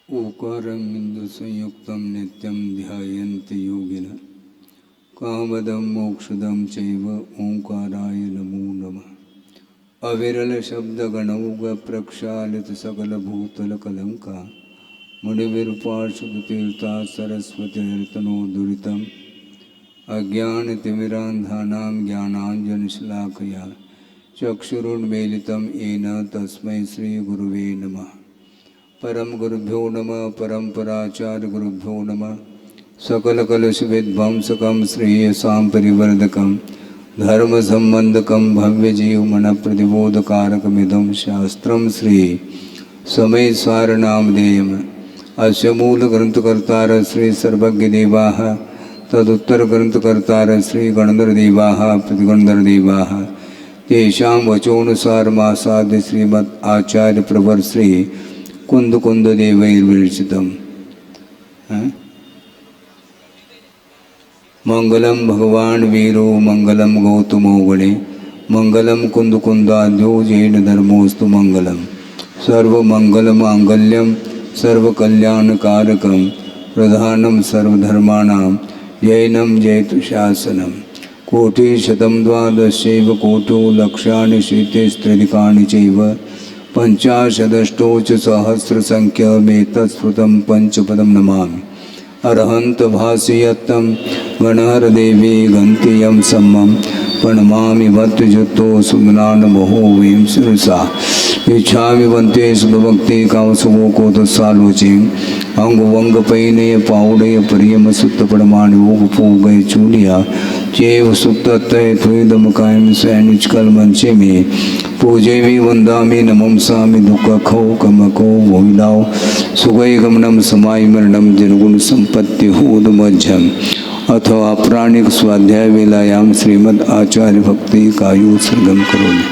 ओकारं बिन्दुसंयुक्तं नित्यं ध्यायन्ति योगिनः कामदं मोक्षदं चैव ओंकाराय नमो नमः। अविरल शब्दगणौघ प्रक्षालित सकलभूतलकलंका मुनिविरूपार्षुतीर्था सरस्वतीर्तनोदुरितम् अज्ञानतिमिरान्धानां ज्ञानाञ्जनशलाकया चक्षुरुन्मीलितं येन तस्मै श्रीगुरुवे नमः। परम गुरुभ्यो नमः। परम्पराचार्य गुरुभ्यो नमः। सकलकलुषविध्वंसकं श्रेयसां परिवर्धकं धर्मसम्बन्धकं भव्यजीवमनप्रतिबोधकारकमिदं शास्त्रं श्री समयसारनामधेयम्। अस्य मूलग्रन्थकर्तारः श्री सर्वज्ञदेवाः तदुत्तरग्रन्थकर्तारः श्री गणधरदेवाः प्रतिगणधरदेवाः तेषां वचोनुसारमासाद्य श्रीमद् आचार्य प्रवर श्री कुन्दकुन्ददेवैर्विरचितम्। मंगलम भगवान वीरो मंगलम गौतमो गणे मंगलम कुन्दकुन्दाद्यो जैन धर्मोस्तु मंगलम। सर्वमंगलमांगल्यम सर्वकल्याणकारकं प्रधानं सर्वधर्माणां जैनं जयतु शासनम्। कोटिशतं द्वादशैव कोटो लक्षाणि शीतिस्त्रिदिकानि चैव पंचाशदष्टोच सहस्रसंख्यमेतत्स्फुटं पंचपदं नमामि। अरहंत भाष्यत्तं गणहरदेवी गन्त्यं सम्मं प्रणमामि भक्तजुतो सुमनानमहो वीं शिरसा इच्छामि वन्ते सुभक्ति कामसुमो कोतसालोचिं अंगवंगपैनय पाउडय परियम सुत्तपड़माणि ओगपोगय चूलिया चेव सुत्तत्तय त्वदमकायं सैनिचकल मंचे में पूजैमि वंदामि नमंसामि दुःखखौ कमको वोहिलाओ सुगै गमनम समाय मरणम जनगुण संपत्ति होदमध्यम। अथवा प्राणिक स्वाध्याय वेलायाम श्रीमद् आचार्य भक्ति कायु सर्गम करोमि।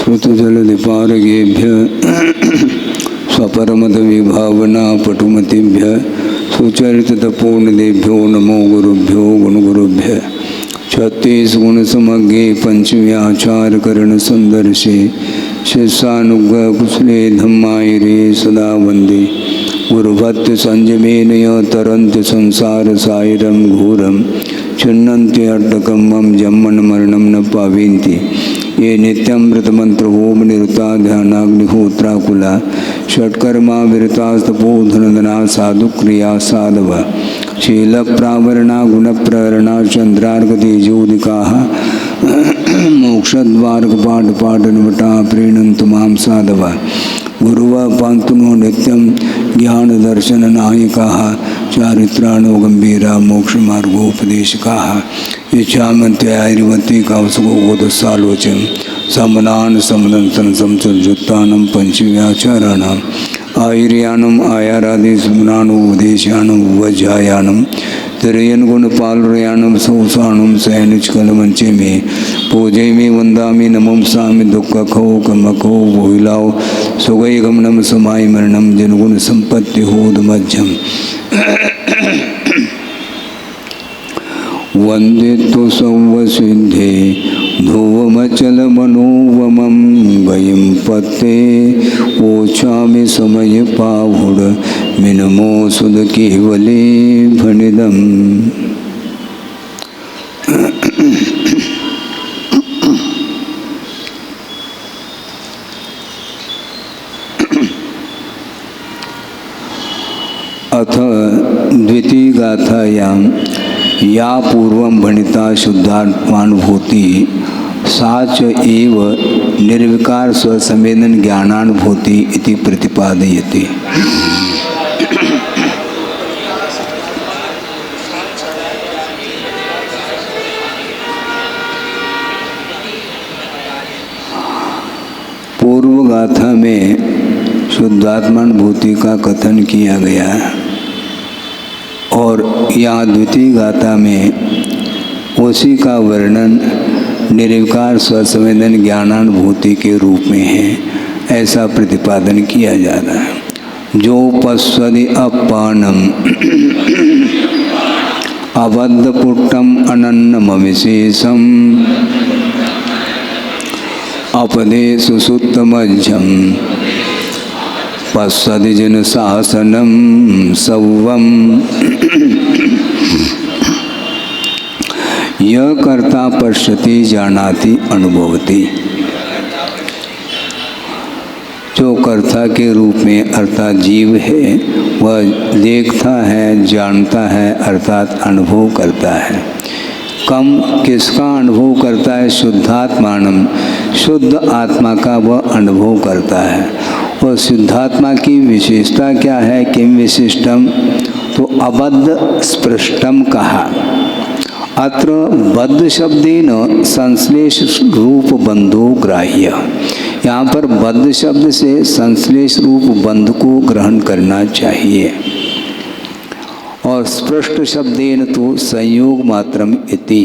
श्रुतजलधिपारगेभ्य स्वपरमद विभावना पटुमतिभ्य सुचरितपूर्णदेभ्यो नमो गुरुभ्यो गुणगुरुभ्य। छत्तीस गुण समज्ञे पंचव्याचार करण सुंदरसे शिष्यानुग्रह कुशले धम्मायरे सदा वंदे गुरुभक्त संजमेनय तरंत संसार सायरम घोरम छिन्नन्ति अड्डकं मम जन्मन मरणं न पावन्ति ये नित्यमृतमंत्र ओम निरुता ध्यानाग्निहोत्राकुला षट्कर्मा विरतास्तपोधनदना साधु क्रिया साधव शील प्रावरणा गुणप्ररणा चंद्रार्गतेजोदिका मोक्षद्वारकपाटपाटनवटा प्रीणन्तु मां साधव गुरुव पान्तुनो नित्यं ज्ञानदर्शननायकाः चारित्राणो गंभीरा मोक्षमार्गोपदेशकाः इच्छामन्त्यायरिवती कावसुको गोदसालोचन समनान समदंसन समचलजुत्तानं पंचव्याचाराणाम् आयुर्यानम् आयारादि सुमनानुपदेशानं वज्रायानं तिरयन गुण पालुरयानं सौसाणुं सैनिचकलमंचे में पूजैमि वंदामि नमंसामि दुःखखौ कमखौ वोहिलाओ सुगै गमनम समाय मरणम जनगुण संपत्ति होदमध्यम। वंदे तो सौवसिद्धे ध्रुवमचल मनोवमं गयं पत्ते ओछामि समय पाहुड मिनमो सुद केवले भनिदम। अथ द्वितीय गाथायां या पूर्वं भणिता शुद्धात्मानुभूति सा च एव निर्विकार स्वसंवेदन ज्ञानानुभूति इति प्रतिपादयति। गाथा में शुद्धात्मानुभूति का कथन किया गया और यहाँ द्वितीय गाथा में उसी का वर्णन निर्विकार स्वसंवेदन ज्ञानानुभूति के रूप में है, ऐसा प्रतिपादन किया जा रहा है। जो पश्वदि अपानम अबद्धपुट्टम अनन्नमविशेषम अपदेशु सुत्तमज्झम पश्वदि जन शासनम सौवम। यह कर्ता पश्यति जानाति अनुभवति। जो कर्ता के रूप में अर्थात जीव है, वह देखता है, जानता है, अर्थात अनुभव करता है। कम किसका अनुभव करता है? शुद्धात्मानम, शुद्ध आत्मा का वह अनुभव करता है। और शुद्धात्मा की विशेषता क्या है? किम विशिष्टम? तो अबद्ध स्पृष्टम कहा। अत्र बद्ध शब्देन संश्लेष रूप बंधो ग्राह्य। यहाँ पर बद्ध शब्द से संश्लेष रूप बंध को ग्रहण करना चाहिए। और स्पृष्ट शब्देन तो संयोग मात्रम इति।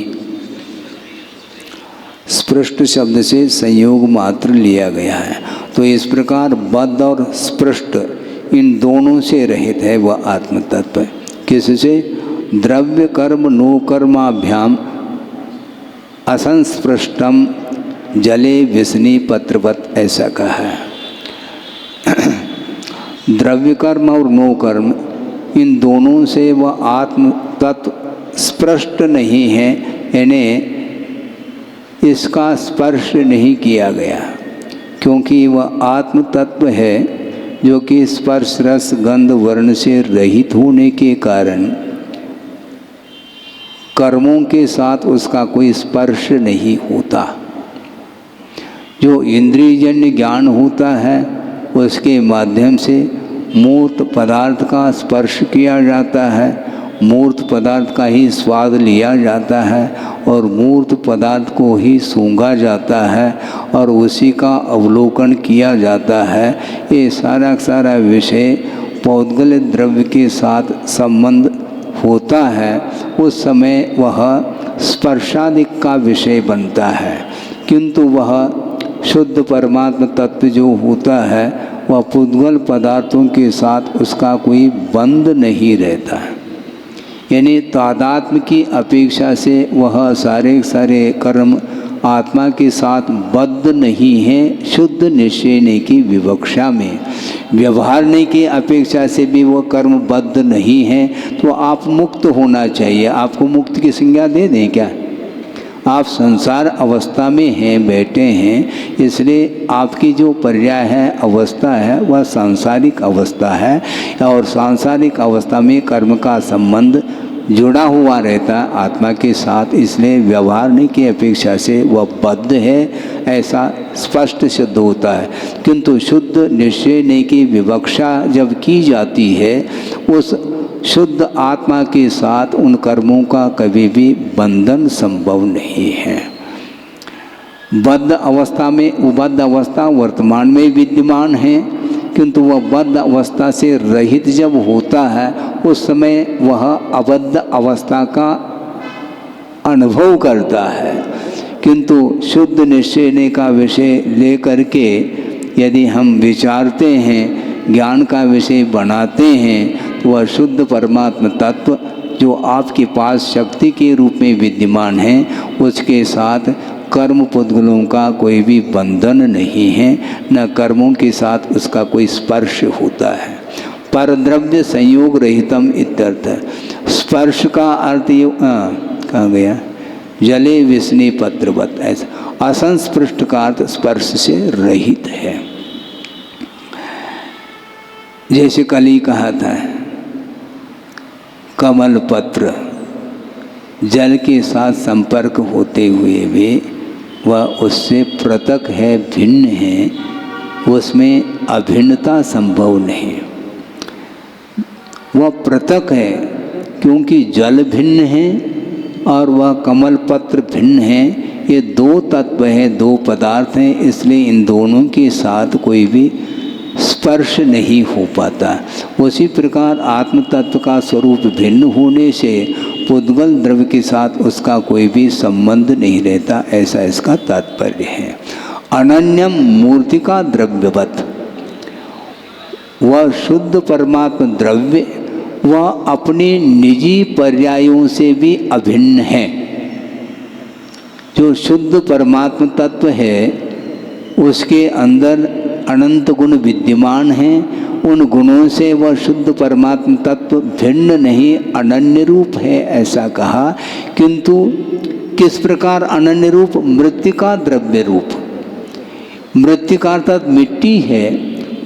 स्पृष्ट शब्द से संयोग मात्र लिया गया है। तो इस प्रकार बद्ध और स्पृष्ट इन दोनों से रहित है वह आत्म तत्व। किससे? द्रव्य कर्म नो कर्माभ्याम असंस्पृष्टम जले विष्णि पत्रवत, ऐसा कहा है। द्रव्य कर्म और नो कर्म इन दोनों से वह आत्म तत्व स्पृष्ट नहीं है, यानी इसका स्पर्श नहीं किया गया, क्योंकि वह आत्म तत्व है जो कि स्पर्श रस गंध वर्ण से रहित होने के कारण कर्मों के साथ उसका कोई स्पर्श नहीं होता। जो इंद्रियजन्य ज्ञान होता है उसके माध्यम से मूर्त पदार्थ का स्पर्श किया जाता है, मूर्त पदार्थ का ही स्वाद लिया जाता है और मूर्त पदार्थ को ही सूंघा जाता है और उसी का अवलोकन किया जाता है। ये सारा विषय पौद्गल द्रव्य के साथ संबंध होता है, उस समय वह स्पर्शादिक का विषय बनता है। किंतु वह शुद्ध परमात्मा तत्व जो होता है वह पुद्गल पदार्थों के साथ उसका कोई बंध नहीं रहता है, यानी तादात्म्य की अपेक्षा से वह सारे कर्म आत्मा के साथ बद्ध नहीं है। शुद्ध निश्चय की विवक्षा में व्यवहारने की अपेक्षा से भी वह कर्म बद्ध नहीं है। तो आप मुक्त होना चाहिए। आपको मुक्त की संज्ञा दे दें क्या? आप संसार अवस्था में हैं, बैठे हैं, इसलिए आपकी जो पर्याय है, अवस्था है, वह सांसारिक अवस्था है और सांसारिक अवस्था में कर्म का संबंध जुड़ा हुआ रहता है आत्मा के साथ, इसलिए व्यवहारने की अपेक्षा से वह बद्ध है, ऐसा स्पष्ट सिद्ध होता है। किंतु शुद्ध निश्चय की विवक्षा जब की जाती है, उस शुद्ध आत्मा के साथ उन कर्मों का कभी भी बंधन संभव नहीं है। बद्ध अवस्था में, बद्ध अवस्था वर्तमान में विद्यमान है, किंतु वह बद्ध अवस्था से रहित जब होता है उस समय वह अबद्ध अवस्था का अनुभव करता है। किंतु शुद्ध निश्चय का विषय लेकर के यदि हम विचारते हैं, ज्ञान का विषय बनाते हैं, तो वह शुद्ध परमात्मा तत्व जो आपके पास शक्ति के रूप में विद्यमान है, उसके साथ कर्म पुद्गलों का कोई भी बंधन नहीं है, न कर्मों के साथ उसका कोई स्पर्श होता है। परद्रव्य संयोग रहितम इत्यर्थ। स्पर्श का अर्थ ये कहाँ गया? जले विष्णि पत्रवत, ऐसा असंस्पृष्ट का अर्थ स्पर्श से रहित है। जैसे कल ही कहा था, कमल पत्र जल के साथ संपर्क होते हुए भी वह उससे पृथक है, भिन्न है, उसमें अभिन्नता संभव नहीं। वह पृथक है क्योंकि जल भिन्न है और वह कमल पत्र भिन्न है, ये दो तत्व हैं, दो पदार्थ हैं, इसलिए इन दोनों के साथ कोई भी स्पर्श नहीं हो पाता। उसी प्रकार आत्म तत्व का स्वरूप भिन्न होने से पुद्गल द्रव्य के साथ उसका कोई भी संबंध नहीं रहता, ऐसा इसका तात्पर्य है। अनन्यम मूर्तिका द्रव्यवत, वह शुद्ध परमात्मा द्रव्य वह अपने निजी पर्यायों से भी अभिन्न है। जो शुद्ध परमात्मा तत्व है उसके अंदर अनंत गुण विद्यमान हैं, उन गुणों से वह शुद्ध परमात्मा तत्व भिन्न नहीं अनन्य रूप है, ऐसा कहा। किंतु किस प्रकार अनन्य रूप? मृत्तिका द्रव्य रूप। मृत्तिका अर्थात मिट्टी है,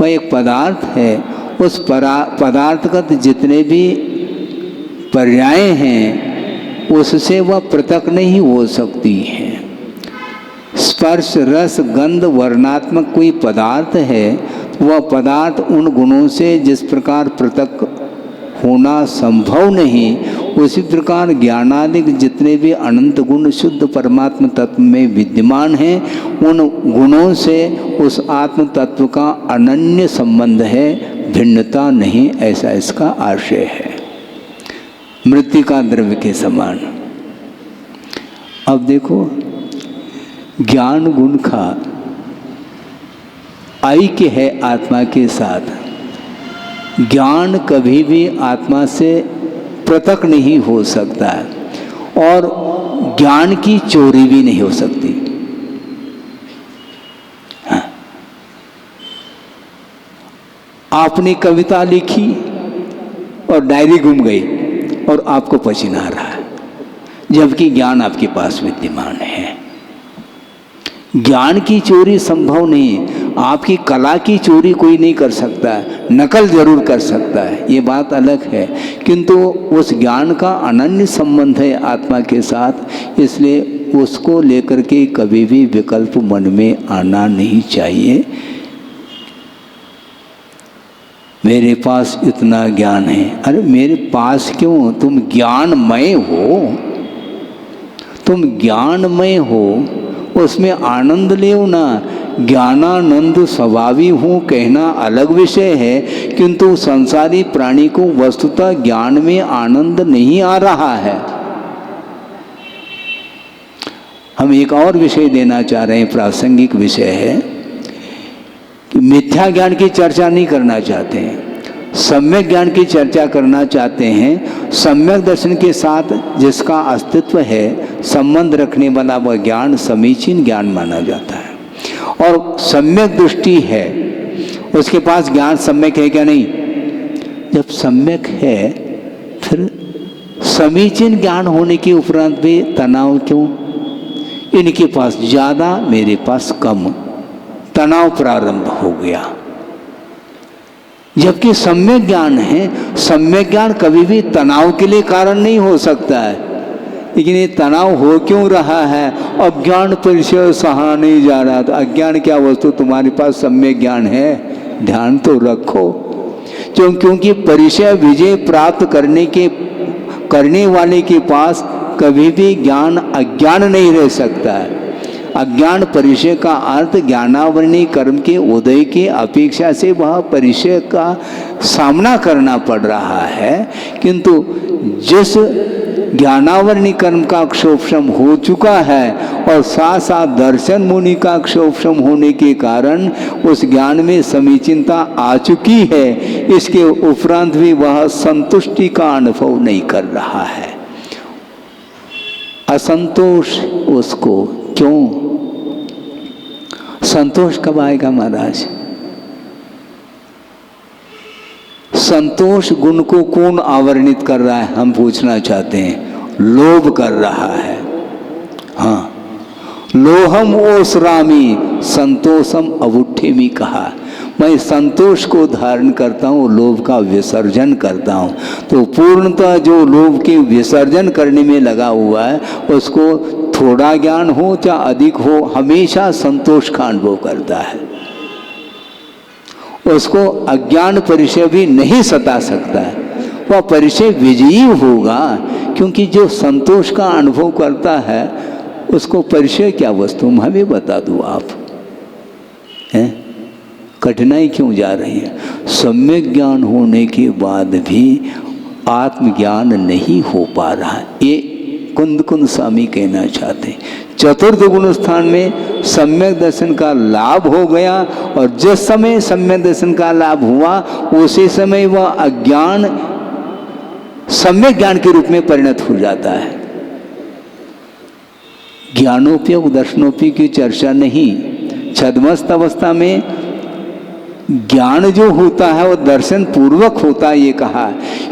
वह एक पदार्थ है, उस पदार्थगत जितने भी पर्याय हैं उससे वह पृथक नहीं हो सकती है। स्पर्श रस गंध वर्णात्मक कोई पदार्थ है, वह पदार्थ उन गुणों से जिस प्रकार पृथक होना संभव नहीं, उसी प्रकार ज्ञानादि जितने भी अनंत गुण शुद्ध परमात्मा तत्व में विद्यमान हैं, उन गुणों से उस आत्म तत्व का अनन्य संबंध है, भिन्नता नहीं, ऐसा इसका आशय है। मृत्तिका द्रव्य के समान। अब देखो, ज्ञान गुण का ऐक्य है आत्मा के साथ। ज्ञान कभी भी आत्मा से पृथक नहीं हो सकता है और ज्ञान की चोरी भी नहीं हो सकती। हाँ। आपने कविता लिखी और डायरी गुम गई और आपको पसीना आ रहा है, जबकि ज्ञान आपके पास विद्यमान है। ज्ञान की चोरी संभव नहीं। आपकी कला की चोरी कोई नहीं कर सकता है, नकल जरूर कर सकता है, ये बात अलग है, किंतु उस ज्ञान का अनन्य संबंध है आत्मा के साथ, इसलिए उसको लेकर के कभी भी विकल्प मन में आना नहीं चाहिए। मेरे पास इतना ज्ञान है, अरे मेरे पास क्यों? तुम ज्ञानमय हो, तुम ज्ञानमय हो, उसमें आनंद ले ना। ज्ञानानंद स्वभावी हूँ कहना अलग विषय है, किंतु संसारी प्राणी को वस्तुतः ज्ञान में आनंद नहीं आ रहा है। हम एक और विषय देना चाह रहे हैं, प्रासंगिक विषय है कि मिथ्या ज्ञान की चर्चा नहीं करना चाहते हैं, सम्यक ज्ञान की चर्चा करना चाहते हैं। सम्यक दर्शन के साथ जिसका अस्तित्व है, संबंध रखने वाला वह ज्ञान समीचीन ज्ञान माना जाता है। और सम्यक दृष्टि है, उसके पास ज्ञान सम्यक है क्या? नहीं। जब सम्यक है फिर समीचीन ज्ञान होने के उपरांत भी तनाव क्यों? इनके पास ज़्यादा, मेरे पास कम, तनाव प्रारंभ हो गया। जबकि सम्यक ज्ञान है, सम्यक ज्ञान कभी भी तनाव के लिए कारण नहीं हो सकता है, लेकिन ये तनाव हो क्यों रहा है? अज्ञान परिचय सहा नहीं जा रहा। तो अज्ञान क्या वस्तु? तुम्हारे पास सम्यक ज्ञान है, ध्यान तो रखो। क्योंकि परिचय विजय प्राप्त करने वाले के पास कभी भी ज्ञान अज्ञान नहीं रह सकता है। अज्ञान परिचय का अर्थ ज्ञानावरणी कर्म के उदय के अपेक्षा से वह परिचय का सामना करना पड़ रहा है, किंतु जिस ज्ञानावरणी कर्म का क्षोभशम हो चुका है और साथ साथ दर्शन मुनि का क्षोभशम होने के कारण उस ज्ञान में समीचीनता आ चुकी है, इसके उपरांत भी वह संतुष्टि का अनुभव नहीं कर रहा है। असंतोष उसको क्यों? संतोष कब आएगा महाराज? संतोष गुण को कौन आवरणित कर रहा है? हम पूछना चाहते हैं। लोभ कर रहा है। हाँ, लोहम ओसरामी संतोषम अवुठेमी कहा। मैं संतोष को धारण करता हूँ, लोभ का विसर्जन करता हूँ। तो पूर्णतः जो लोभ के विसर्जन करने में लगा हुआ है, उसको थोड़ा ज्ञान हो चाहे अधिक हो, हमेशा संतोष का अनुभव करता है। उसको अज्ञान परिचय भी नहीं सता सकता है, वह परिचय विजयी होगा। क्योंकि जो संतोष का अनुभव करता है उसको परिचय क्या वस्तु हमें बता दो आप, हैं? कठिनाई क्यों जा रही है? सम्यक ज्ञान होने के बाद भी आत्मज्ञान नहीं हो पा रहा है, ये कुंद कुंद स्वामी कहना चाहते। चतुर्थ गुण स्थान में सम्यक दर्शन का लाभ हो गया, और जिस समय सम्यक दर्शन का लाभ हुआ उसी समय वह अज्ञान सम्यक ज्ञान के रूप में परिणत हो जाता है। ज्ञानोपयोग दर्शनोपयोग की चर्चा नहीं, छद्मस्त अवस्था में ज्ञान जो होता है वो दर्शन पूर्वक होता है, ये कहा।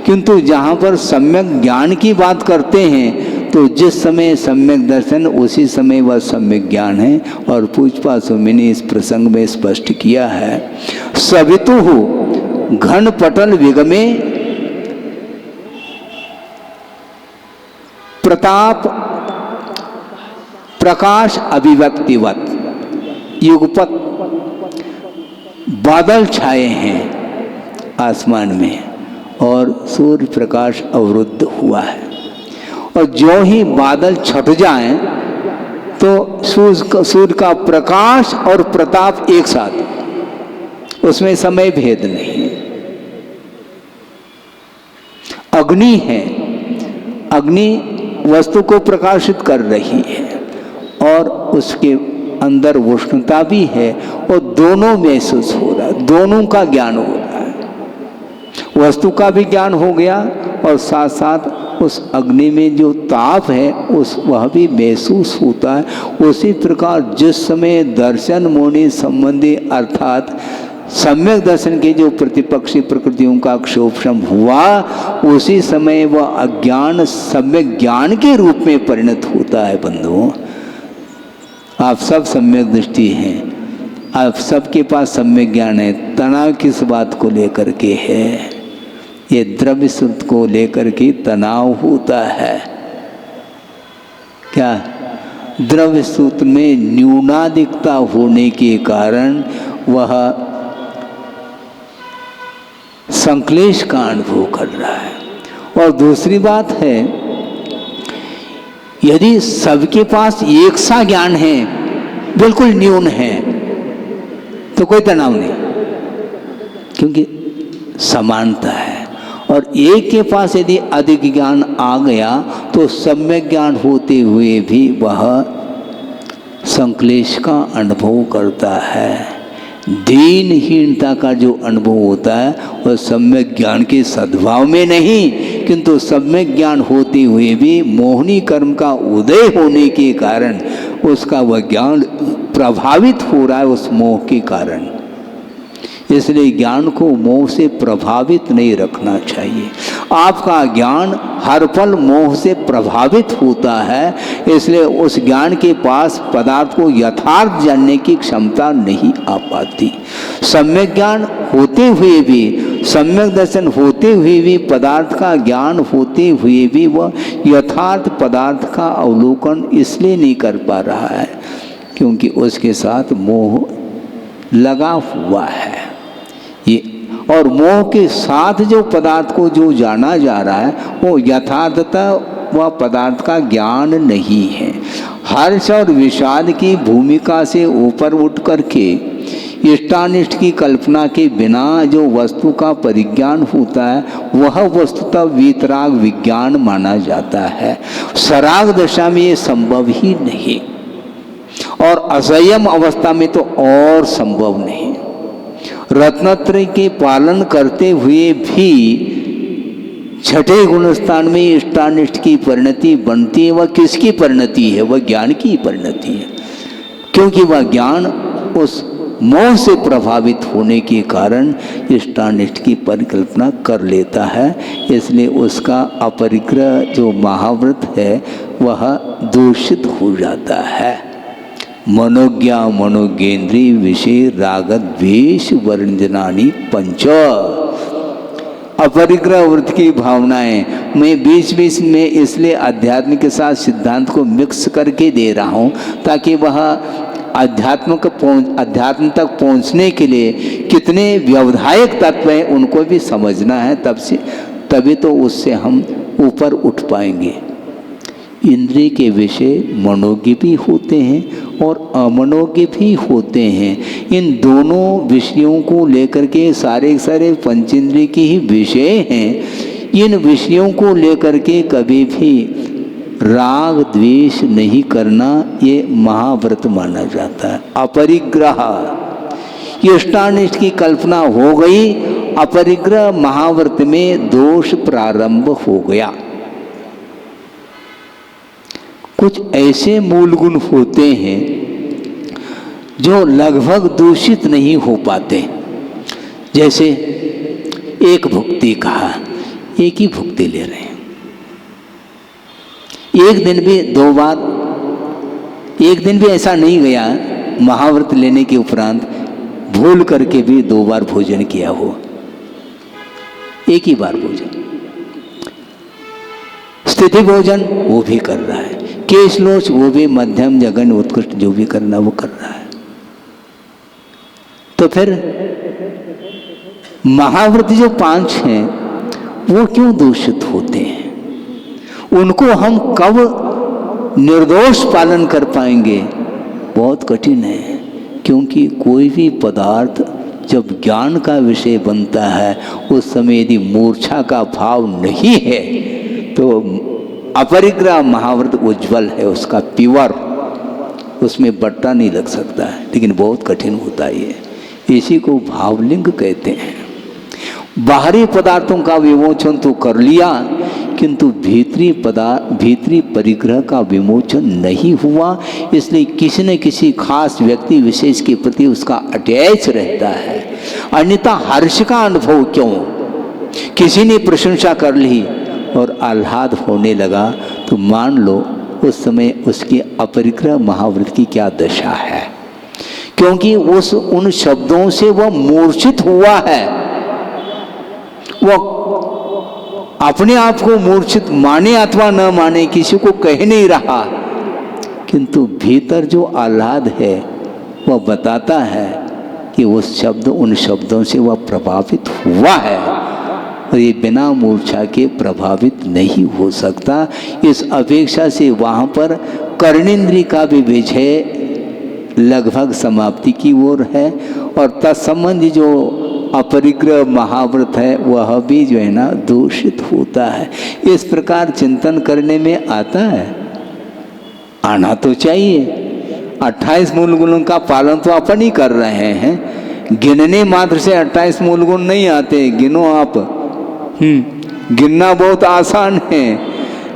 किंतु जहाँ पर सम्यक ज्ञान की बात करते हैं तो जिस समय सम्यक दर्शन उसी समय वह सम्यक ज्ञान है। और पूज्यपाद स्वामी ने इस प्रसंग में स्पष्ट किया है, सवितु घन पटल विगमे प्रताप प्रकाश अभिव्यक्तिवत। युगपत बादल छाए हैं आसमान में और सूर्य प्रकाश अवरुद्ध हुआ है, और जो ही बादल छट जाएं तो सूर्य का प्रकाश और प्रताप एक साथ, उसमें समय भेद नहीं। अग्नि है, अग्नि वस्तु को प्रकाशित कर रही है और उसके अंदर उष्णता भी है, और दोनों महसूस हो रहा है, दोनों का ज्ञान हो रहा है। वस्तु का भी ज्ञान हो गया और साथ साथ उस अग्नि में जो ताप है वह भी महसूस होता है। उसी प्रकार जिस समय दर्शन मोनि संबंधी अर्थात सम्यक दर्शन के जो प्रतिपक्षी प्रकृतियों का क्षोभम हुआ, उसी समय वह अज्ञान सम्यक ज्ञान के रूप में परिणत होता है। बंधुओं, आप सब सम्यक दृष्टि हैं, आप सबके पास सम्यक ज्ञान है। तनाव किस बात को लेकर के है? ये द्रव्य सुख को लेकर के तनाव होता है। क्या? द्रव्य सूत्र में न्यूनाधिकता होने के कारण वह संक्लेश का अनुभव कर रहा है। और दूसरी बात है, यदि सबके पास एक सा ज्ञान है, बिल्कुल न्यून है, तो कोई तनाव नहीं, क्योंकि समानता है। और एक के पास यदि अधिक ज्ञान आ गया तो सम्यक ज्ञान होते हुए भी वह संक्लेश का अनुभव करता है। दीनहीनता का जो अनुभव होता है वह सम्यक ज्ञान के सद्भाव में नहीं, किंतु सम्यक ज्ञान होते हुए भी मोहनी कर्म का उदय होने के कारण उसका वह ज्ञान प्रभावित हो रहा है उस मोह के कारण। इसलिए ज्ञान को मोह से प्रभावित नहीं रखना चाहिए। आपका ज्ञान हर पल मोह से प्रभावित होता है, इसलिए उस ज्ञान के पास पदार्थ को यथार्थ जानने की क्षमता नहीं आ पाती। सम्यक ज्ञान होते हुए भी, सम्यक दर्शन होते हुए भी, पदार्थ का ज्ञान होते हुए भी वह यथार्थ पदार्थ का अवलोकन इसलिए नहीं कर पा रहा है क्योंकि उसके साथ मोह लगा हुआ है। ये और मोह के साथ जो पदार्थ को जो जाना जा रहा है वो यथार्थतः वह पदार्थ का ज्ञान नहीं है। हर्ष और विषाद की भूमिका से ऊपर उठ करके इष्टानिष्ट की कल्पना के बिना जो वस्तु का परिज्ञान होता है वह वस्तुतः वीतराग विज्ञान माना जाता है। सराग दशा में ये संभव ही नहीं, और असंयम अवस्था में तो और संभव नहीं। रत्नत्रय के पालन करते हुए भी छठे गुण स्थान में इष्टानिष्ट की परिणति बनती है। वह किसकी परिणति है? वह ज्ञान की परिणति है, क्योंकि वह ज्ञान उस मोह से प्रभावित होने के कारण इष्टानिष्ट की परिकल्पना कर लेता है। इसलिए उसका अपरिग्रह जो महाव्रत है वह दूषित हो जाता है। मनोज्ञा मनोज्ञेन्द्रिय विषय राग द्वेष वर्णजनानी पंच। अपरिग्रह व्रत की भावनाएं मैं बीच बीच में इसलिए अध्यात्म के साथ सिद्धांत को मिक्स करके दे रहा हूँ ताकि वह अध्यात्म तक पहुँचने के लिए कितने व्यवधायक तत्व हैं उनको भी समझना है। तभी तो उससे हम ऊपर उठ पाएंगे। इंद्रिय के विषय मनोज्ञ भी होते हैं और अमनोज्ञ भी होते हैं। इन दोनों विषयों को लेकर के सारे पंचेंद्रिय के ही विषय हैं। इन विषयों को लेकर के कभी भी राग द्वेष नहीं करना, ये महाव्रत माना जाता है। अपरिग्रह, इष्टानिष्ट की कल्पना हो गई, अपरिग्रह महाव्रत में दोष प्रारंभ हो गया। कुछ ऐसे मूल गुण होते हैं जो लगभग दूषित नहीं हो पाते। जैसे एक भुक्ति कहा, एक ही भुक्ति ले रहे हैं, एक दिन भी 2 बार, एक दिन भी ऐसा नहीं गया महाव्रत लेने के उपरांत भूल करके भी 2 बार भोजन किया हो, एक ही बार भोजन। स्थिति भोजन वो भी कर रहा है, केशलोच वो भी मध्यम जघन उत्कृष्ट जो भी करना वो कर रहा है। तो फिर महाव्रत जो 5 हैं वो क्यों दूषित होते हैं? उनको हम कब निर्दोष पालन कर पाएंगे? बहुत कठिन है, क्योंकि कोई भी पदार्थ जब ज्ञान का विषय बनता है उस समय यदि मूर्छा का भाव नहीं है तो अपरिग्रह महाव्रत उज्ज्वल है, उसका प्योर, उसमें बट्टा नहीं लग सकता है, लेकिन बहुत कठिन होता है ये। इसी को भावलिंग कहते हैं। बाहरी पदार्थों का विमोचन तो कर लिया, किंतु भीतरी परिग्रह का विमोचन नहीं हुआ। इसलिए किसी न किसी खास व्यक्ति विशेष के प्रति उसका अटैच रहता है। अन्यथा हर्ष का अनुभव क्यों? किसी ने प्रशंसा कर ली और आह्लाद होने लगा तो मान लो उस समय उसकी अपरिग्रह महाव्रत की क्या दशा है, क्योंकि उन शब्दों से वह मूर्छित हुआ है। वह अपने आप को मूर्छित माने अथवा न माने, किसी को कह नहीं रहा, किंतु भीतर जो आह्लाद है वह बताता है कि उन शब्दों से वह प्रभावित हुआ है, और ये बिना मूर्छा के प्रभावित नहीं हो सकता। इस अपेक्षा से वहाँ पर कर्णेंद्रिय का भी विजय लगभग समाप्ति की ओर है, और तत्संबंधी जो अपरिग्रह महाव्रत है वह भी जो है ना दूषित होता है। इस प्रकार चिंतन करने में आता है, आना तो चाहिए। 28 मूल गुणों का पालन तो अपन ही कर रहे हैं, गिनने मात्र से 28 मूल गुण नहीं आते, गिनो आप। गिनना बहुत आसान है,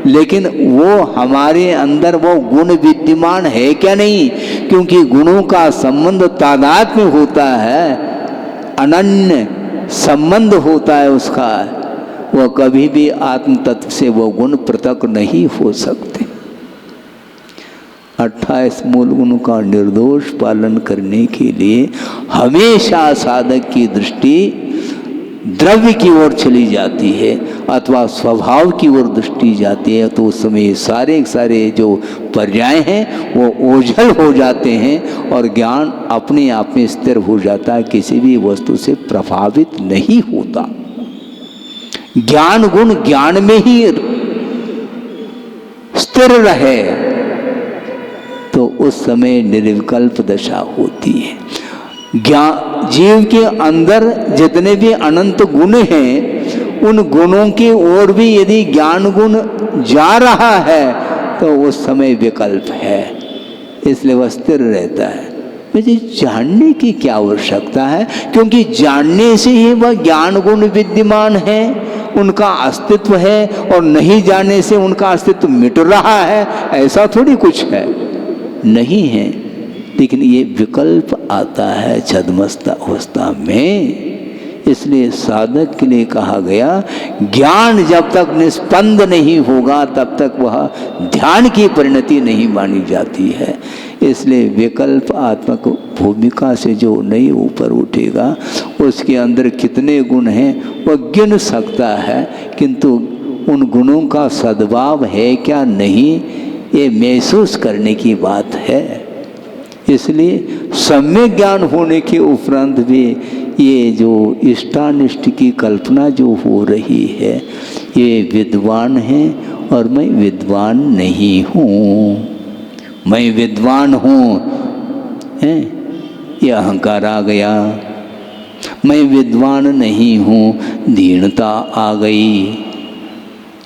लेकिन वो हमारे अंदर वो गुण विद्यमान है क्या नहीं, क्योंकि गुणों का संबंध तादात्म्य होता है, अनन्य संबंध होता है उसका, वह कभी भी आत्म तत्व से वो गुण पृथक नहीं हो सकते। 28 मूल गुणों का निर्दोष पालन करने के लिए हमेशा साधक की दृष्टि द्रव्य की ओर चली जाती है अथवा स्वभाव की ओर दृष्टि जाती है, तो उस समय सारे जो पर्याय हैं वो ओझल हो जाते हैं और ज्ञान अपने आप में स्थिर हो जाता है, किसी भी वस्तु से प्रभावित नहीं होता। ज्ञान गुण ज्ञान में ही स्थिर रहे तो उस समय निर्विकल्प दशा होती है। जीव के अंदर जितने भी अनंत गुण हैं, उन गुणों की ओर भी यदि ज्ञान गुण जा रहा है तो उस समय विकल्प है, इसलिए वह स्थिर रहता है। मुझे जानने की क्या आवश्यकता है, क्योंकि जानने से ही वह ज्ञान गुण विद्यमान है, उनका अस्तित्व है, और नहीं जानने से उनका अस्तित्व मिट रहा है, ऐसा थोड़ी कुछ है, नहीं है। लेकिन ये विकल्प आता है छद्मस्त अवस्था में, इसलिए साधक के लिए कहा गया ज्ञान जब तक निष्पन्द नहीं होगा तब तक वह ध्यान की परिणति नहीं मानी जाती है। इसलिए विकल्प आत्मक भूमिका से जो नहीं ऊपर उठेगा उसके अंदर कितने गुण हैं वह गिन सकता है, किंतु उन गुणों का सद्भाव है क्या नहीं ये महसूस करने की बात है। इसलिए सम्यक ज्ञान होने के उपरांत भी ये जो इष्टानिष्ट की कल्पना जो हो रही है ये विद्वान हैं और मैं विद्वान नहीं हूँ। मैं विद्वान हूँ, ये अहंकार आ गया। मैं विद्वान नहीं हूँ, दीनता आ गई।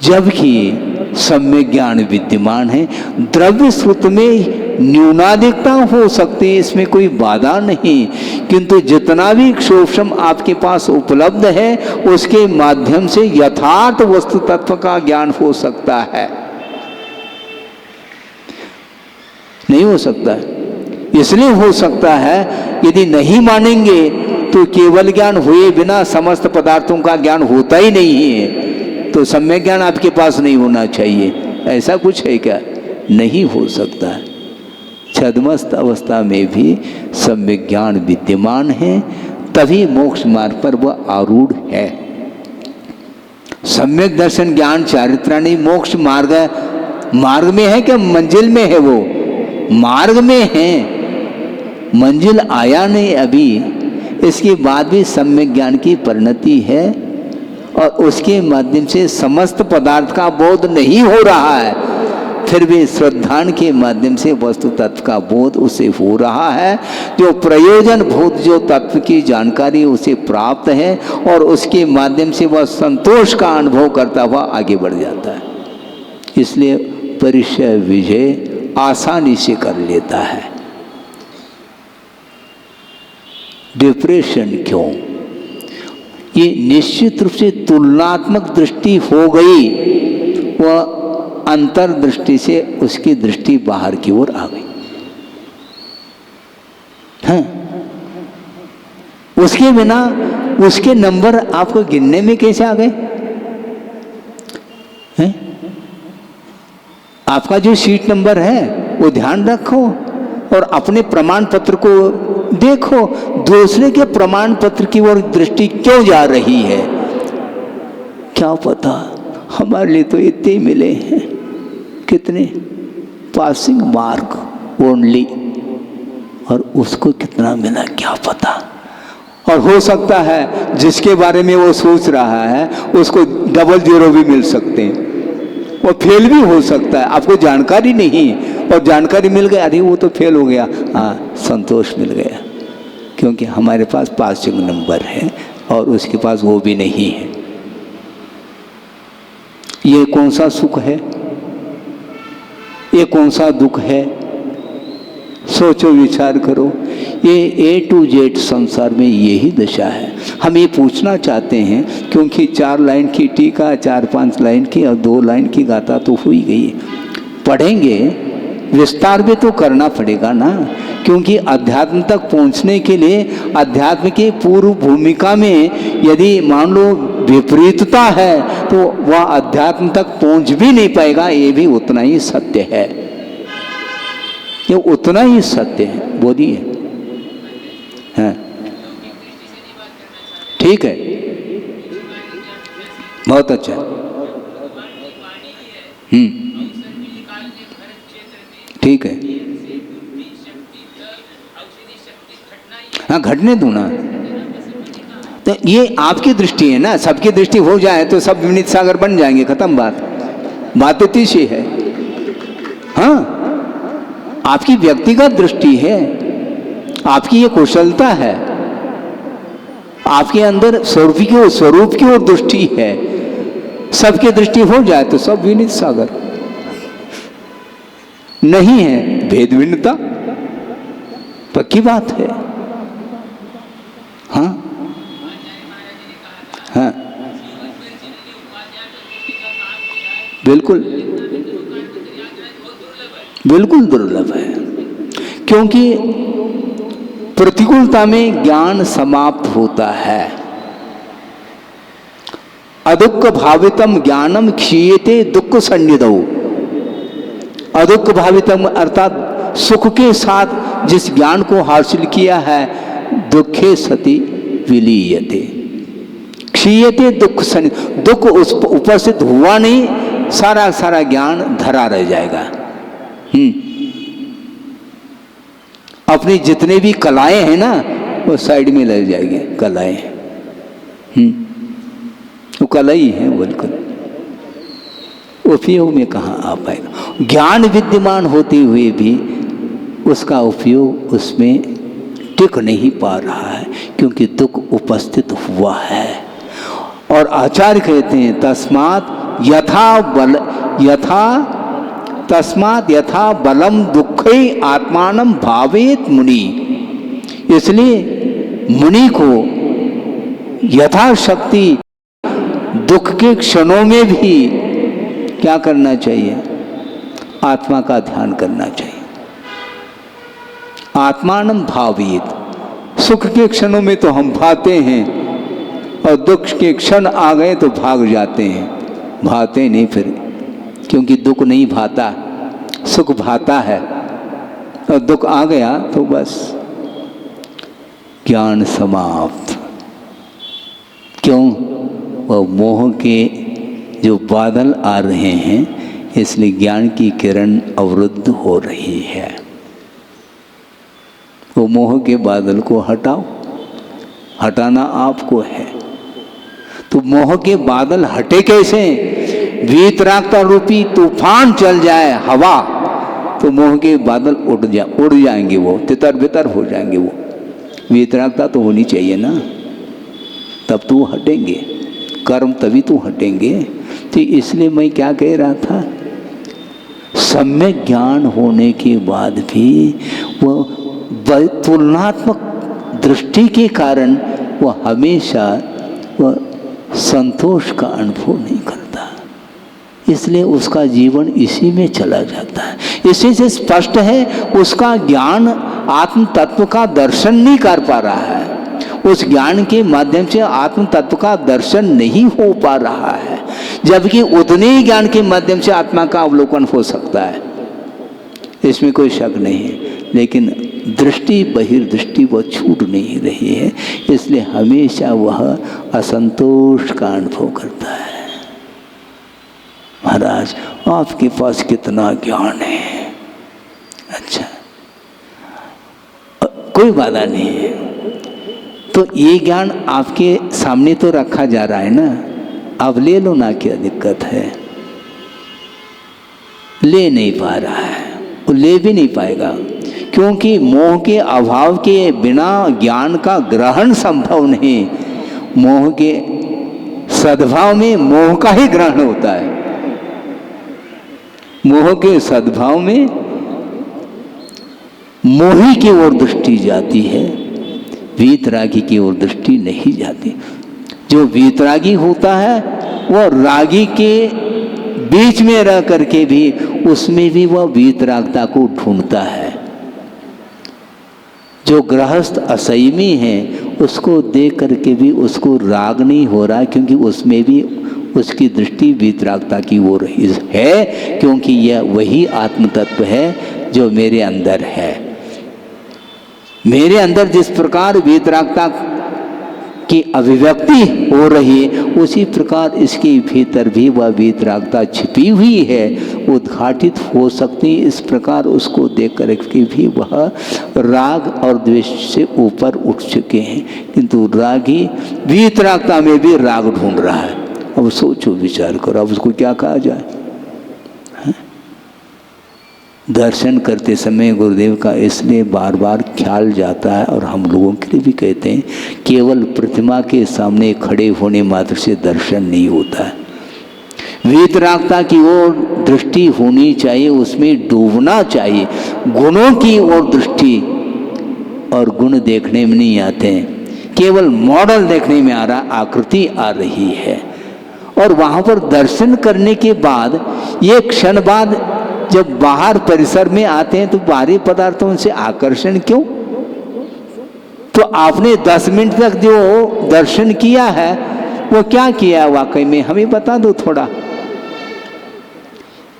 जबकि सम्यक ज्ञान विद्यमान है। द्रव्य श्रुत में न्यूनाधिकता हो सकती है, इसमें कोई बाधा नहीं, किंतु जितना भी सूक्ष्म आपके पास उपलब्ध है उसके माध्यम से यथार्थ वस्तु तत्व का ज्ञान हो सकता है। नहीं हो सकता है, इसलिए हो सकता है यदि नहीं मानेंगे तो केवल ज्ञान हुए बिना समस्त पदार्थों का ज्ञान होता ही नहीं है। तो सम्यक ज्ञान आपके पास नहीं होना चाहिए, ऐसा कुछ है क्या? नहीं हो सकता है। छद्मस्त अवस्था में भी सम्यक ज्ञान विद्यमान है, तभी मोक्ष मार्ग पर वह आरूढ़ है। सम्यक दर्शन ज्ञान चारित्राणी मोक्ष मार्ग मार्ग में है क्या? मंजिल में है, वो मार्ग में है, मंजिल आया नहीं अभी। इसके बाद भी सम्यक ज्ञान की परिणति है और उसके माध्यम से समस्त पदार्थ का बोध नहीं हो रहा है, फिर भी श्रद्धान के माध्यम से वस्तु तत्व का बोध उसे हो रहा है। जो प्रयोजन भूत जो तत्व की जानकारी उसे प्राप्त है और उसके माध्यम से वह संतोष का अनुभव करता हुआ आगे बढ़ जाता है। इसलिए परिचय विजय आसानी से कर लेता है। डिप्रेशन क्यों? ये निश्चित रूप से तुलनात्मक दृष्टि हो गई, वह अंतर्दृष्टि से उसकी दृष्टि बाहर की ओर आ गई। हाँ, उसके बिना उसके नंबर आपको गिनने में कैसे आ गए हैं? आपका जो सीट नंबर है वो ध्यान रखो और अपने प्रमाण पत्र को देखो। दूसरे के प्रमाण पत्र की ओर दृष्टि क्यों जा रही है? क्या पता हमारे लिए तो इतने ही मिले हैं, कितने पासिंग मार्क ओनली, और उसको कितना मिला क्या पता। और हो सकता है जिसके बारे में वो सोच रहा है उसको 00 भी मिल सकते हैं, वो फेल भी हो सकता है। आपको जानकारी नहीं और जानकारी मिल गई, अरे वो तो फेल हो गया, हाँ संतोष मिल गया, क्योंकि हमारे पास पासिंग नंबर है और उसके पास वो भी नहीं है। ये कौन सा सुख है, ये कौन सा दुख है? सोचो, विचार करो। ये A to Z संसार में यही दशा है। हम ये पूछना चाहते हैं क्योंकि 4 लाइन की टीका, 4-5 लाइन की और 2 लाइन की गाथा तो हुई गई। पढ़ेंगे, विस्तार भी तो करना पड़ेगा ना, क्योंकि अध्यात्म तक पहुंचने के लिए अध्यात्म की पूर्व भूमिका में यदि मान लो विपरीतता है तो वह अध्यात्म तक पहुंच भी नहीं पाएगा। ये भी उतना ही सत्य है, ये उतना ही सत्य है। बोलिए, हाँ ठीक है, बहुत अच्छा। ठीक है, हाँ घटने दो ना। तो ये आपकी दृष्टि है ना, सबकी दृष्टि हो जाए तो सब विनीत सागर बन जाएंगे, खत्म बात इतनी सी है। हाँ, आपकी व्यक्तिगत दृष्टि है, आपकी ये कुशलता है, आपके अंदर स्वरूप की ओर दृष्टि है। सबकी दृष्टि हो जाए तो सब विनीत सागर। नहीं है भेद भिन्नता, पक्की बात है। हाँ हाँ बिल्कुल बिल्कुल दुर्लभ है, क्योंकि प्रतिकूलता में ज्ञान समाप्त होता है। अदुःख भावितम ज्ञानम क्षीयते दुःख सन्निधौ। अदुःख भावितम अर्थात सुख के साथ जिस ज्ञान को हासिल किया है, दुखे सति विलीयते, क्षीयते दुःख सन्निधौ। दुख उस उपस्थित हुआ नहीं, सारा ज्ञान धरा रह जाएगा। अपनी जितने भी कलाएं हैं ना वो साइड में लग जाएगी। कलाएं वो कला ही है, बिल्कुल उपयोग में कहाँ आ पाएगा। ज्ञान विद्यमान होते हुए भी उसका उपयोग उसमें टिक नहीं पा रहा है, क्योंकि दुख उपस्थित हुआ है। और आचार्य कहते हैं तस्मात् यथा बलम दुखे आत्मानं भावेत मुनि। इसलिए मुनि को यथाशक्ति दुख के क्षणों में भी क्या करना चाहिए? आत्मा का ध्यान करना चाहिए। आत्मानं भावेत। सुख के क्षणों में तो हम भाते हैं, और दुख के क्षण आ गए तो भाग जाते हैं, भाते नहीं फिर, क्योंकि दुख नहीं भाता, सुख भाता है। और दुख आ गया तो बस ज्ञान समाप्त। क्यों? वह मोह के जो बादल आ रहे हैं, इसलिए ज्ञान की किरण अवरुद्ध हो रही है। वो मोह के बादल को हटाओ, हटाना आपको है। तो मोह के बादल हटे कैसे? वीतरागता रूपी तूफान चल जाए, हवा, तो मोह के बादल उड़ जाएंगे, वो तितर बितर हो जाएंगे। वो वीतरागता तो होनी चाहिए ना, तब तो हटेंगे कर्म, तभी तो हटेंगे। तो इसलिए मैं क्या कह रहा था, सम्यक ज्ञान होने के बाद भी वह तुलनात्मक दृष्टि के कारण वह हमेशा वह संतोष का अनुभव नहीं करता, इसलिए उसका जीवन इसी में चला जाता है। इसी से स्पष्ट है उसका ज्ञान आत्म तत्व का दर्शन नहीं कर पा रहा है। उस ज्ञान के माध्यम से आत्म तत्व का दर्शन नहीं हो पा रहा है, जबकि उतने ही ज्ञान के माध्यम से आत्मा का अवलोकन हो सकता है, इसमें कोई शक नहीं है। लेकिन दृष्टि बहिर्दृष्टि वह छूट नहीं रही है, इसलिए हमेशा वह असंतोष का अनुभव करता है। महाराज आपके पास कितना ज्ञान है, अच्छा कोई बाधा नहीं है। तो ये ज्ञान आपके सामने तो रखा जा रहा है ना, अब ले लो ना, क्या दिक्कत है? ले नहीं पा रहा है, वो ले भी नहीं पाएगा, क्योंकि मोह के अभाव के बिना ज्ञान का ग्रहण संभव नहीं। मोह के सद्भाव में मोह का ही ग्रहण होता है, मोह के सद्भाव में मोही की ओर दृष्टि जाती है, वीतरागी की ओर दृष्टि नहीं जाती। जो वीतरागी होता है वह रागी के बीच में रह करके भी उसमें भी वह वीतरागता को ढूंढता है। जो गृहस्थ असंयमी है उसको देख करके भी उसको राग नहीं हो रहा, क्योंकि उसमें भी उसकी दृष्टि वीतरागता की ओर है, क्योंकि यह वही आत्म तत्व है जो मेरे अंदर है। मेरे अंदर जिस प्रकार वीतरागता की अभिव्यक्ति हो रही है, उसी प्रकार इसके भीतर भी वह वीतरागता छिपी हुई है, उद्घाटित हो सकती। इस प्रकार उसको देख कर के भी वह राग और द्वेष से ऊपर उठ चुके हैं, किंतु रागी वीतरागता में भी राग ढूंढ रहा है। अब सोचो, विचार करो, अब उसको क्या कहा जाए? दर्शन करते समय गुरुदेव का इसलिए बार बार ख्याल जाता है, और हम लोगों के लिए भी कहते हैं, केवल प्रतिमा के सामने खड़े होने मात्र से दर्शन नहीं होता है। वीतरागता की ओर दृष्टि होनी चाहिए, उसमें डूबना चाहिए। गुणों की ओर दृष्टि, और गुण देखने में नहीं आते हैं, केवल मॉडल देखने में आ रहा, आकृति आ रही है। और वहाँ पर दर्शन करने के बाद ये क्षण बाद जब बाहर परिसर में आते हैं तो बाहरी पदार्थों से आकर्षण क्यों? तो आपने 10 मिनट तक जो दर्शन किया है वो क्या किया वाकई में, हमें बता दो थोड़ा।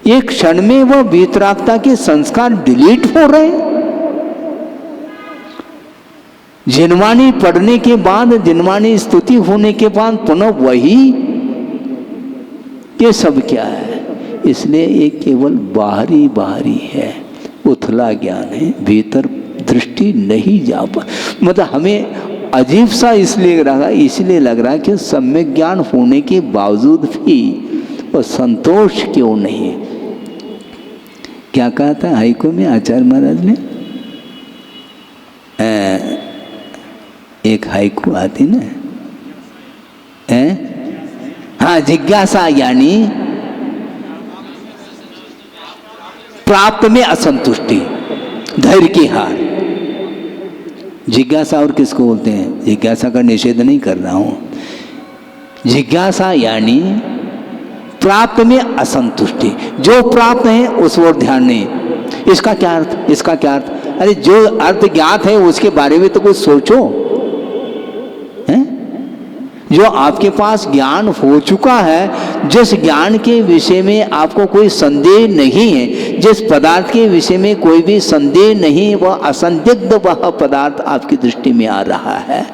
एक क्षण में वो वीतरागता के संस्कार डिलीट हो रहे हैं। जिनवाणी पढ़ने के बाद, जिनवाणी स्तुति होने के बाद पुनः वही, ये सब क्या है? इसलिए ये केवल बाहरी बाहरी है, उथला ज्ञान है, भीतर दृष्टि नहीं जा पा। मतलब हमें अजीब सा इसलिए लग रहा है कि सम्यक ज्ञान होने के बावजूद भी और संतोष क्यों नहीं है? क्या कहा था हाइको में आचार्य महाराज ने? एक हाइको आती ना, हाँ, जिज्ञासा यानी प्राप्त में असंतुष्टि, धैर्य की हार। जिज्ञासा और किसको बोलते हैं? जिज्ञासा का निषेध नहीं कर रहा हूं। जिज्ञासा यानी प्राप्त में असंतुष्टि, जो प्राप्त है उस ओर ध्यान नहीं। इसका क्या अर्थ? इसका क्या अर्थ? अरे जो अर्थ ज्ञात है उसके बारे में तो कुछ सोचो, हैं? जो आपके पास ज्ञान हो चुका है, जिस ज्ञान के विषय में आपको कोई संदेह नहीं है, जिस पदार्थ के विषय में कोई भी संदेह नहीं, वह असंदिग्ध वह पदार्थ आपकी दृष्टि में आ रहा है,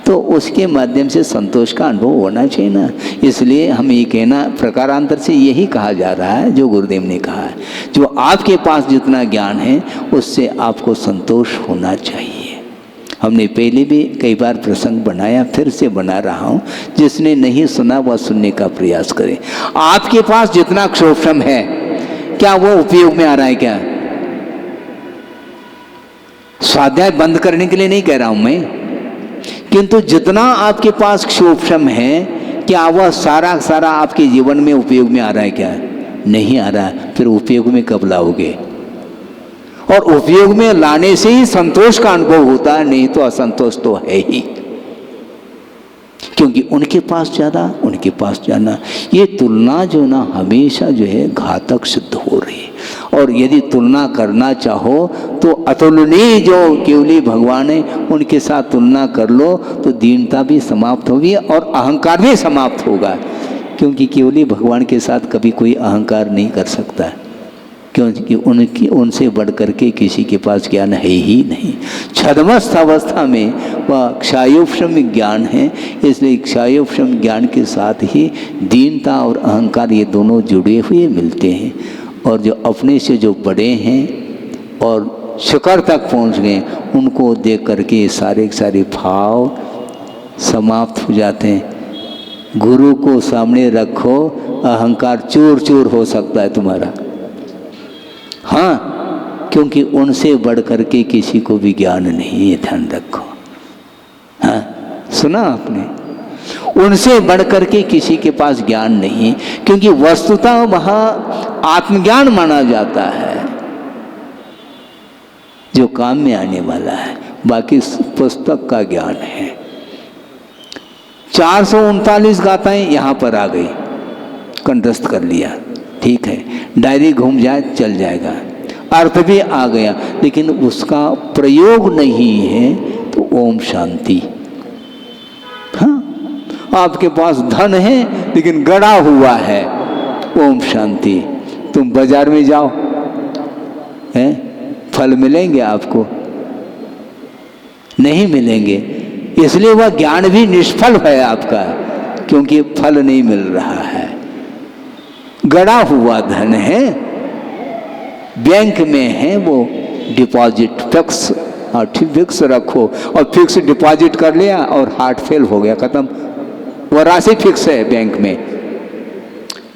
तो उसके माध्यम से संतोष का अनुभव होना चाहिए ना। इसलिए हम ये कहना, प्रकारांतर से यही कहा जा रहा है जो गुरुदेव ने कहा है, जो आपके पास जितना ज्ञान है उससे आपको संतोष होना चाहिए। हमने पहले भी कई बार प्रसंग बनाया, फिर से बना रहा हूँ, जिसने नहीं सुना वह सुनने का प्रयास करे। आपके पास जितना क्षोभम है, क्या वो उपयोग में आ रहा है? क्या स्वाध्याय बंद करने के लिए नहीं कह रहा हूं मैं, किंतु जितना आपके पास क्षोभम है, क्या वह सारा सारा आपके जीवन में उपयोग में आ रहा है? क्या नहीं आ रहा है? फिर उपयोग में कब लाओगे? और उपयोग में लाने से ही संतोष का अनुभव होता है, नहीं तो असंतोष तो है ही। क्योंकि उनके पास ज़्यादा, उनके पास जाना, ये तुलना जो ना हमेशा जो है घातक सिद्ध हो रही है। और यदि तुलना करना चाहो तो अतुलनीय जो केवली भगवान है उनके साथ तुलना कर लो, तो दीनता भी समाप्त होगी और अहंकार भी समाप्त होगा। क्योंकि केवली भगवान के साथ कभी कोई अहंकार नहीं कर सकता है, क्योंकि उनसे बढ़ करके किसी के पास ज्ञान है ही नहीं। छद्मस्थ अवस्था में वह क्षयोपशम ज्ञान है, इसलिए क्षयोपशम ज्ञान के साथ ही दीनता और अहंकार ये दोनों जुड़े हुए मिलते हैं। और जो अपने से जो बड़े हैं और शिखर तक पहुंच गए, उनको देख करके सारे के सारे भाव समाप्त हो जाते हैं। गुरु को सामने रखो, अहंकार चूर चूर हो सकता है तुम्हारा। हाँ, क्योंकि उनसे बढ़ करके किसी को भी ज्ञान नहीं है, ध्यान रखो। हाँ, सुना आपने? उनसे बढ़ करके किसी के पास ज्ञान नहीं, क्योंकि वस्तुतः वह आत्मज्ञान माना जाता है जो काम में आने वाला है, बाकी पुस्तक का ज्ञान है। 439 गाथाएं यहाँ पर आ गई, कंठस्थ कर लिया, ठीक है, डायरी घूम जाए चल जाएगा, अर्थ भी आ गया, लेकिन उसका प्रयोग नहीं है तो ओम शांति। हाँ, आपके पास धन है लेकिन गड़ा हुआ है, ओम शांति। तुम बाजार में जाओ, हैं, फल मिलेंगे आपको? नहीं मिलेंगे। इसलिए वह ज्ञान भी निष्फल है आपका, क्योंकि फल नहीं मिल रहा है। गड़ा हुआ धन है, बैंक में है, वो डिपॉजिट फिक्स, और फिक्स रखो, और फिक्स डिपॉजिट कर लिया और हार्ट फेल हो गया, खत्म। वह राशि फिक्स है बैंक में,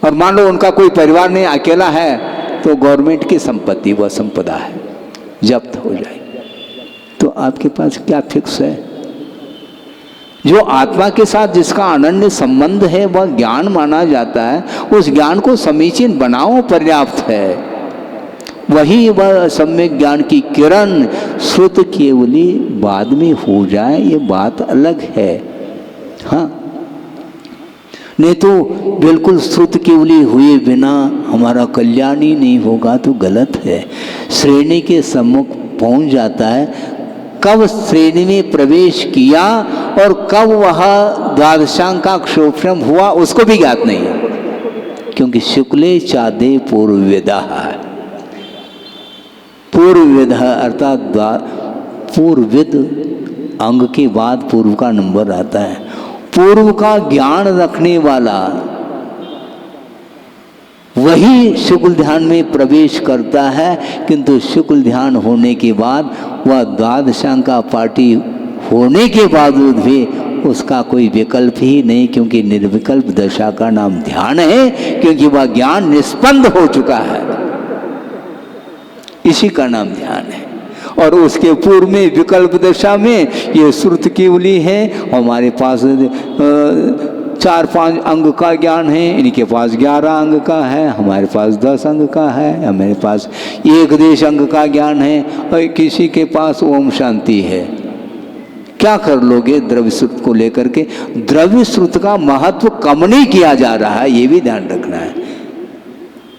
और मान लो उनका कोई परिवार नहीं, अकेला है, तो गवर्नमेंट की संपत्ति, वह संपदा है, जब्त हो जाएगी। तो आपके पास क्या फिक्स है? जो आत्मा के साथ जिसका अनन्य संबंध है वह ज्ञान माना जाता है, उस ज्ञान को समीचीन बनाओ, पर्याप्त है। वही वह सम्यक ज्ञान की किरण श्रुत केवली बाद में हो जाए, ये बात अलग है। हाँ, नहीं तो बिल्कुल श्रुत केवली हुए बिना हमारा कल्याण ही नहीं होगा तो गलत है। श्रेणी के सम्मुख पहुंच जाता है, कब श्रेणी में प्रवेश किया और कब वह द्वादशांग का क्षोभम हुआ उसको भी ज्ञात नहीं है, क्योंकि शुक्ले चादे पूर्ववेदा है। पूर्ववेद अर्थात पूर्वविद अंग के बाद पूर्व का नंबर आता है। पूर्व का ज्ञान रखने वाला वही शुक्ल ध्यान में प्रवेश करता है, किंतु शुक्ल ध्यान होने के बाद वह द्वादशांग का पाठी होने के बावजूद भी उसका कोई विकल्प ही नहीं, क्योंकि निर्विकल्प दशा का नाम ध्यान है, क्योंकि वह ज्ञान निष्पन्द हो चुका है, इसी का नाम ध्यान है। और उसके पूर्व में विकल्प दशा में ये श्रुत केवली है, हमारे पास 4-5 अंग का ज्ञान है, इनके पास 11 अंग का है, हमारे पास 10 अंग का है, हमारे पास एक देश अंग का ज्ञान है, और किसी के पास ओम शांति है। क्या कर लोगे द्रव्य श्रुत को लेकर के? द्रव्य श्रुत का महत्व कम नहीं किया जा रहा है, ये भी ध्यान रखना है।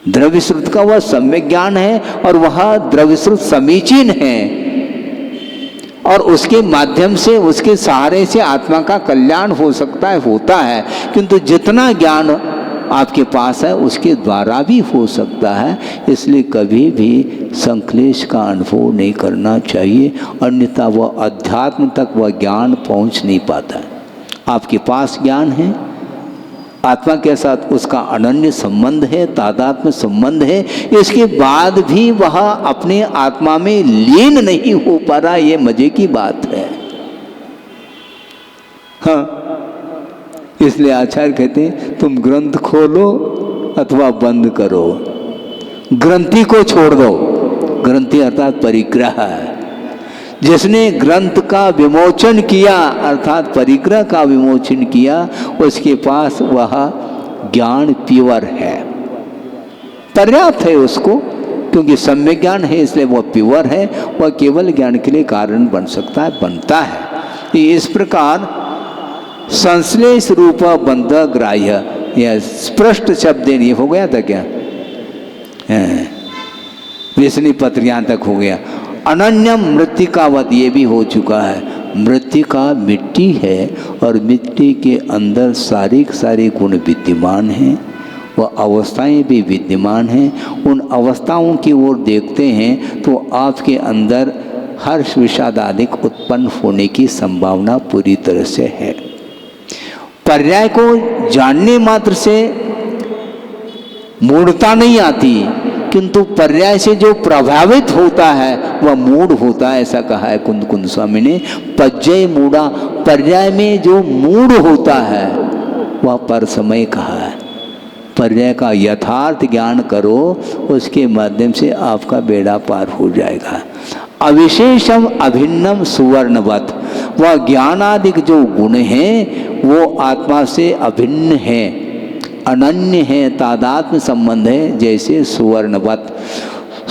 द्रव्य श्रुत का वह सम्यक ज्ञान है और वह द्रव्य श्रुत समीचीन है, और उसके माध्यम से, उसके सहारे से आत्मा का कल्याण हो सकता है, होता है। किंतु जितना ज्ञान आपके पास है उसके द्वारा भी हो सकता है, इसलिए कभी भी संक्लेश का अनुभव नहीं करना चाहिए, अन्यथा वह अध्यात्म तक वह ज्ञान पहुंच नहीं पाता है। आपके पास ज्ञान है, आत्मा के साथ उसका अनन्य संबंध है, तादात्म्य संबंध है, इसके बाद भी वह अपने आत्मा में लीन नहीं हो पा रहा, ये मजे की बात है। हाँ, इसलिए आचार्य कहते हैं तुम ग्रंथ खोलो अथवा बंद करो, ग्रंथि को छोड़ दो। ग्रंथि अर्थात परिग्रह है। जिसने ग्रंथ का विमोचन किया अर्थात परिग्रह का विमोचन किया, उसके पास वह ज्ञान प्योर है, पर्याप्त है उसको, क्योंकि सम्यक ज्ञान है, इसलिए वह प्योर है, वह केवल ज्ञान के लिए कारण बन सकता है, बनता है। इस प्रकार संश्लेष रूप बंध ग्राह्य, यह स्पष्ट शब्द ये हो गया था क्या? विष्णु पत्र यहाँ तक हो गया। अनन्यम मृत्तिकावत, ये भी हो चुका है। मृत्तिका मिट्टी है और मिट्टी के अंदर सारे गुण विद्यमान हैं, वह अवस्थाएं भी विद्यमान हैं। उन अवस्थाओं की ओर देखते हैं तो आपके अंदर हर्ष विषाद आदि उत्पन्न होने की संभावना पूरी तरह से है। पर्याय को जानने मात्र से मूढ़ता नहीं आती, किंतु पर्याय से जो प्रभावित होता है वह मूढ़ होता है, ऐसा कहा है कुंद स्वामी ने। पज्जय मूढ़ा, पर्याय में जो मूढ़ होता है वह पर समय कहा है। पर्याय का यथार्थ ज्ञान करो, उसके माध्यम से आपका बेड़ा पार हो जाएगा। अविशेषम अभिन्नम सुवर्णवत, वह ज्ञानादिक जो गुण हैं वो आत्मा से अभिन्न है, अनन्य है, तादात्म्य संबंध है, जैसे सुवर्णवत।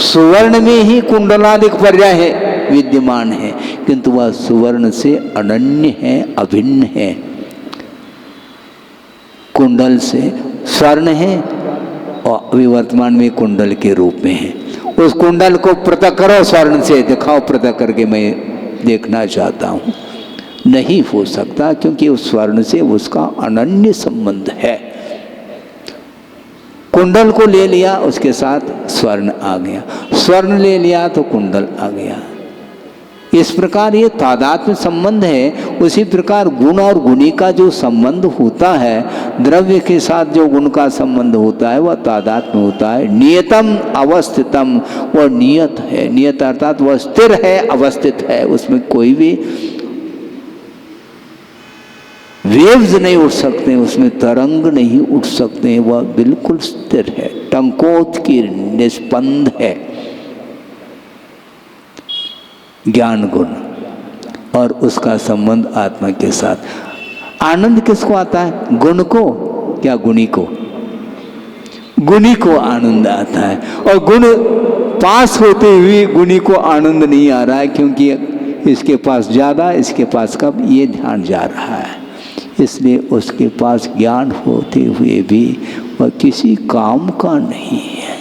सुवर्ण में ही कुंडलादिक पर्याय है, विद्यमान है, किंतु वह सुवर्ण से अनन्य है, अभिन्न है। कुंडल से स्वर्ण है और अभी वर्तमान में कुंडल के रूप में है। उस कुंडल को पृथक करो, स्वर्ण से दिखाओ, पृथक करके मैं देखना चाहता हूँ, नहीं हो सकता, क्योंकि उस स्वर्ण से उसका अनन्य संबंध है। कुंडल को ले लिया, उसके साथ स्वर्ण आ गया, स्वर्ण ले लिया तो कुंडल आ गया। इस प्रकार ये तादात्म्य संबंध है। उसी प्रकार गुण और गुणी का जो संबंध होता है, द्रव्य के साथ जो गुण का संबंध होता है वह तादात्म्य होता है। नियतम अवस्थितम, वह नियत है, नियत अर्थात वह स्थिर है, अवस्थित है, उसमें कोई भी वेव्स नहीं उठ सकते, उसमें तरंग नहीं उठ सकते, वह बिल्कुल स्थिर है, टंकोत्कीर्ण निष्पन्द है। ज्ञान गुण और उसका संबंध आत्मा के साथ। आनंद किसको आता है? गुण को या गुणी को? गुणी को आनंद आता है, और गुण पास होते हुए गुणी को आनंद नहीं आ रहा है, क्योंकि इसके पास ज़्यादा, इसके पास कम, ये ध्यान जा रहा है। इसलिए उसके पास ज्ञान होते हुए भी वह किसी काम का नहीं है,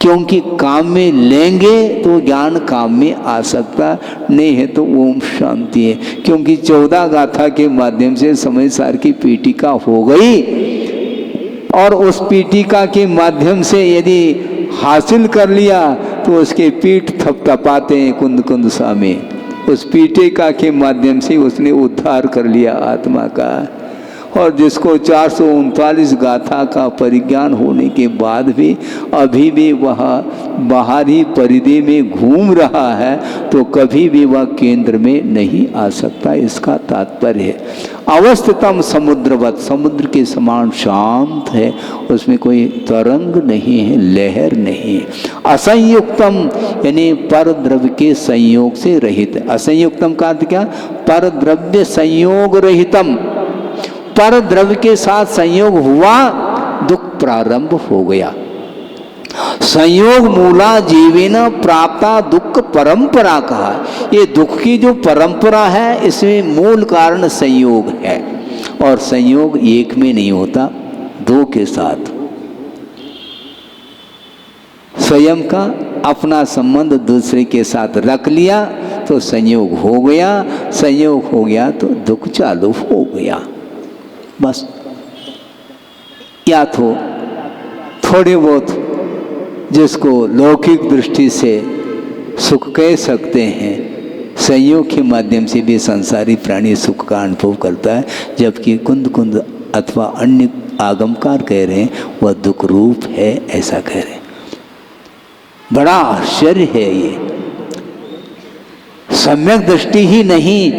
क्योंकि काम में लेंगे तो ज्ञान काम में आ सकता नहीं है, तो ओम शांति है। क्योंकि 14 गाथा के माध्यम से समय सार की पीठिका हो गई, और उस पीठिका के माध्यम से यदि हासिल कर लिया तो उसके पीठ थपथपाते हैं कुंद स्वामी। उस पीठिका के माध्यम से उसने उद्धार कर लिया आत्मा का, और जिसको 439 गाथा का परिज्ञान होने के बाद भी अभी भी वह बाहरी परिधि में घूम रहा है तो कभी भी वह केंद्र में नहीं आ सकता। इसका तात्पर्य है अवस्थितम समुद्रवत, समुद्र के समान शांत है, उसमें कोई तरंग नहीं है, लहर नहीं है। असंयुक्तम यानी पर द्रव्य के संयोग से रहित। असंयुक्तम का अर्थ क्या? पर द्रव्य संयोग रहितम, पर द्रव्य के साथ संयोग हुआ दुख प्रारंभ हो गया। संयोग मूला जीवेन प्राप्ता दुख परंपरा कहा। ये दुख की जो परंपरा है इसमें मूल कारण संयोग है, और संयोग एक में नहीं होता, दो के साथ। स्वयं का अपना संबंध दूसरे के साथ रख लिया तो संयोग हो गया, संयोग हो गया तो दुख चालू हो गया। बस या तो थोड़े बहुत जिसको लौकिक दृष्टि से सुख कह सकते हैं, संयोग के माध्यम से भी संसारी प्राणी सुख का अनुभव करता है, जबकि कुंद कुंद अथवा अन्य आगमकार कह रहे हैं वह दुख रूप है, ऐसा कह रहे हैं। बड़ा आश्चर्य है ये। सम्यक दृष्टि ही नहीं,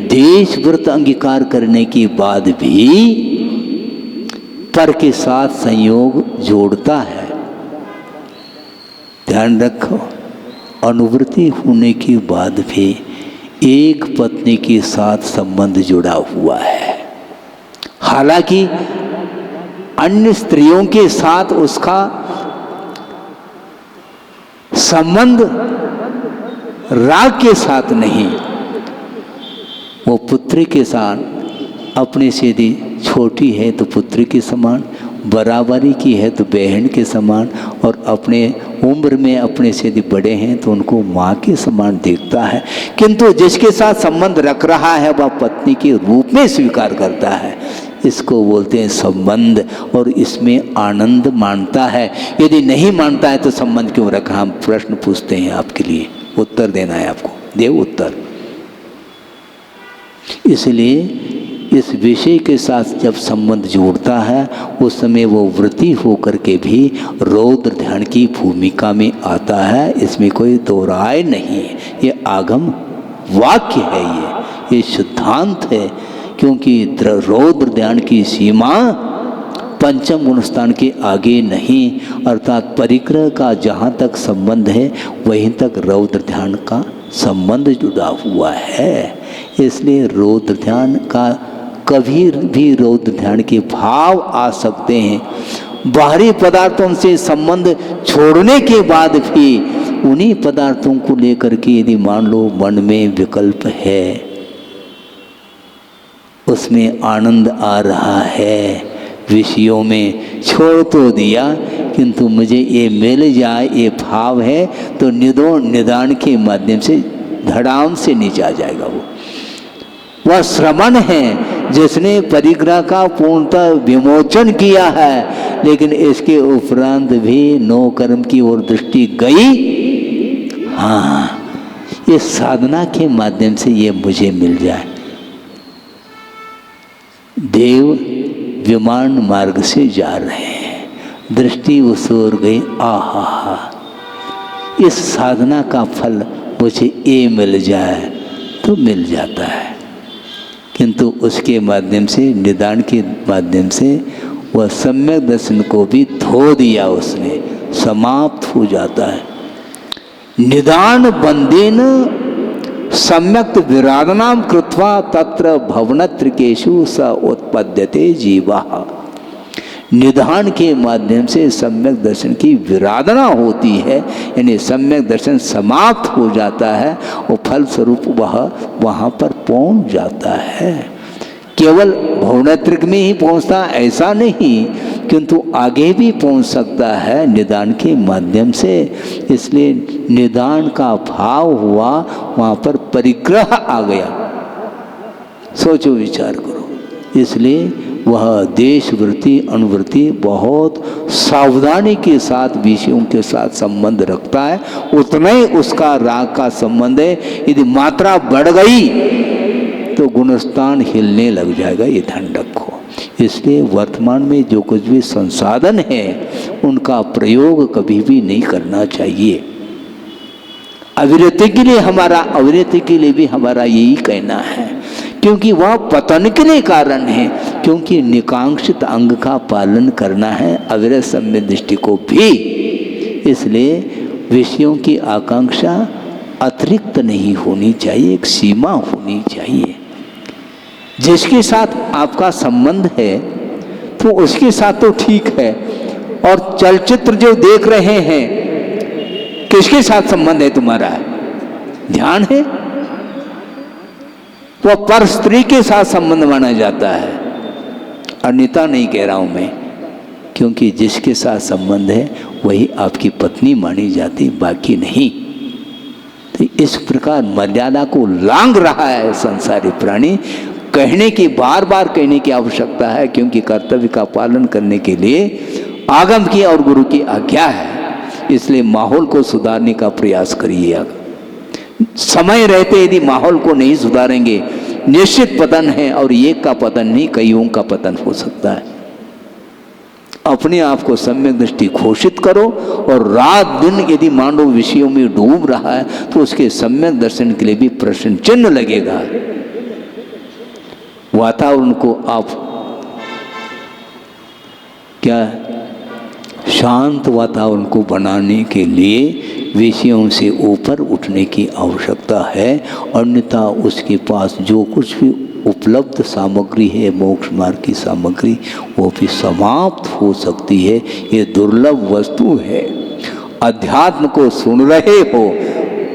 देश व्रत अंगीकार करने के बाद भी पर के साथ संयोग जोड़ता है। ध्यान रखो, अनुवृत्ति होने के बाद भी एक पत्नी के साथ संबंध जुड़ा हुआ है। हालांकि अन्य स्त्रियों के साथ उसका संबंध राग के साथ नहीं, वो पुत्री के साथ अपने से यदि छोटी है तो पुत्री के समान, बराबरी की है तो बहन के समान, और अपने उम्र में अपने से यदि बड़े हैं तो उनको माँ के समान देखता है। किंतु जिसके साथ संबंध रख रहा है वह पत्नी के रूप में स्वीकार करता है। इसको बोलते हैं संबंध, और इसमें आनंद मानता है। यदि नहीं मानता है तो संबंध क्यों रखा? हम प्रश्न पूछते हैं, आपके लिए उत्तर देना है आपको, देव उत्तर। इसलिए इस विषय के साथ जब संबंध जोड़ता है उस समय वो वृत्ति होकर के भी रौद्र ध्यान की भूमिका में आता है। इसमें कोई दो राय नहीं है, ये आगम वाक्य है, ये सिद्धांत है। क्योंकि रौद्र ध्यान की सीमा पंचम गुणस्थान के आगे नहीं, अर्थात परिग्रह का जहाँ तक संबंध है वहीं तक रौद्र ध्यान का संबंध जुड़ा हुआ है। इसलिए रौद्र ध्यान का कभी भी रौद्र ध्यान के भाव आ सकते हैं। बाहरी पदार्थों से संबंध छोड़ने के बाद भी उन्हीं पदार्थों को लेकर के यदि मान लो मन में विकल्प है, उसमें आनंद आ रहा है, विषयों में छोड़ तो दिया किंतु मुझे ये मिल जाए ये भाव है, तो निदान के माध्यम से धड़ाम से नीचे आ जाएगा। वह श्रमण है जिसने परिग्रह का पूर्णतः विमोचन किया है, लेकिन इसके उपरांत भी नो कर्म की ओर दृष्टि गई। हाँ, ये साधना के माध्यम से ये मुझे मिल जाए। देव विमान मार्ग से जा रहे हैं, दृष्टि उस ओर गई, आहा, इस साधना का फल मुझे ये मिल जाए तो मिल जाता है। किंतु उसके माध्यम से, निदान के माध्यम से वह सम्यक दर्शन को भी धो दिया उसने, समाप्त हो जाता है। निदान बंदेन सम्यक विराधनाम कृत्वा तत्र भवनत्रिकेषु स उत्पद्यते जीवा। निधान के माध्यम से सम्यक दर्शन की विराधना होती है, यानी सम्यक दर्शन समाप्त हो जाता है और फल स्वरूप वह वहाँ पर पहुँच जाता है। केवल भवनत्रिक में ही पहुँचता ऐसा नहीं, किंतु आगे भी पहुँच सकता है निदान के माध्यम से। इसलिए निदान का भाव हुआ, वहाँ पर परिग्रह आ गया। सोचो, विचार करो। इसलिए वह देश वृत्ति अनुवृत्ति बहुत सावधानी के साथ विषयों के साथ संबंध रखता है, उतना ही उसका राग का संबंध है। यदि मात्रा बढ़ गई तो गुणस्थान हिलने लग जाएगा, ये ध्यान रखो। इसलिए वर्तमान में जो कुछ भी संसाधन है उनका प्रयोग कभी भी नहीं करना चाहिए। अविरति के लिए भी हमारा यही कहना है, क्योंकि वह पतन के लिए कारण है। क्योंकि निकांक्षित अंग का पालन करना है अविरत सम्यक दृष्टि को भी। इसलिए विषयों की आकांक्षा अतिरिक्त नहीं होनी चाहिए, एक सीमा होनी चाहिए। जिसके साथ आपका संबंध है तो उसके साथ तो ठीक है। और चलचित्र जो देख रहे हैं, किसके साथ संबंध है तुम्हारा? ध्यान है, वह पर स्त्री के साथ संबंध माना जाता है। अन्यथा नहीं कह रहा हूं मैं, क्योंकि जिसके साथ संबंध है वही आपकी पत्नी मानी जाती, बाकी नहीं। तो इस प्रकार मर्यादा को लांघ रहा है संसारी प्राणी। कहने की, बार बार कहने की आवश्यकता है, क्योंकि कर्तव्य का पालन करने के लिए आगम की और गुरु की आज्ञा है। इसलिए माहौल को सुधारने का प्रयास करिए। समय रहते यदि माहौल को नहीं सुधारेंगे, निश्चित पतन है, और एक का पतन नहीं, कईयों का पतन हो सकता है। अपने आप को सम्यक दृष्टि घोषित करो, और रात दिन यदि मानव विषयों में डूब रहा है तो उसके सम्यक दर्शन के लिए भी प्रश्न चिन्ह लगेगा। वातावरण को आप क्या शांत वातावरण को बनाने के लिए विषयों से ऊपर उठने की आवश्यकता है। अन्यथा उसके पास जो कुछ भी उपलब्ध सामग्री है, मोक्ष मार्ग की सामग्री, वो भी समाप्त हो सकती है। ये दुर्लभ वस्तु है। अध्यात्म को सुन रहे हो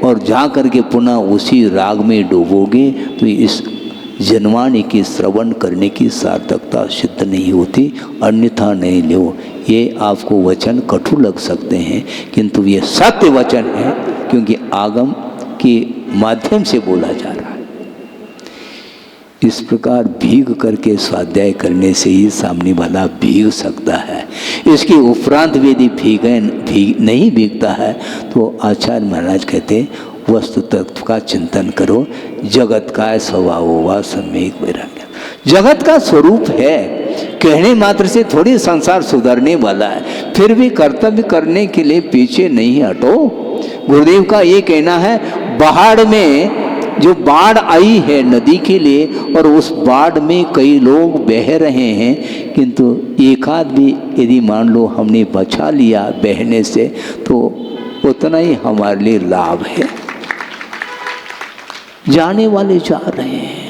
और जा करके पुनः उसी राग में डूबोगे तो इस जनवाणी की श्रवण करने की सार्थकता सिद्ध नहीं होती। अन्यथा नहीं लो। ये आपको वचन कटु लग सकते हैं, किंतु ये सत्य वचन है, क्योंकि आगम के माध्यम से बोला जा रहा है। इस प्रकार भीग करके स्वाध्याय करने से ही सामने वाला भीग सकता है। इसके उपरांत यदि नहीं भीगता है तो आचार्य महाराज कहते वस्तु तत्व का चिंतन करो। जगत का स्वभाव हुआ सम्यक वैराग्य। जगत का स्वरूप है, कहने मात्र से थोड़ी संसार सुधरने वाला है। फिर भी कर्तव्य करने के लिए पीछे नहीं हटो। गुरुदेव का ये कहना है, बाढ़ में जो बाढ़ आई है नदी के लिए, और उस बाढ़ में कई लोग बह रहे हैं, किंतु एक आध भी यदि मान लो हमने बचा लिया बहने से, तो उतना ही हमारे लिए लाभ है। जाने वाले जा रहे हैं।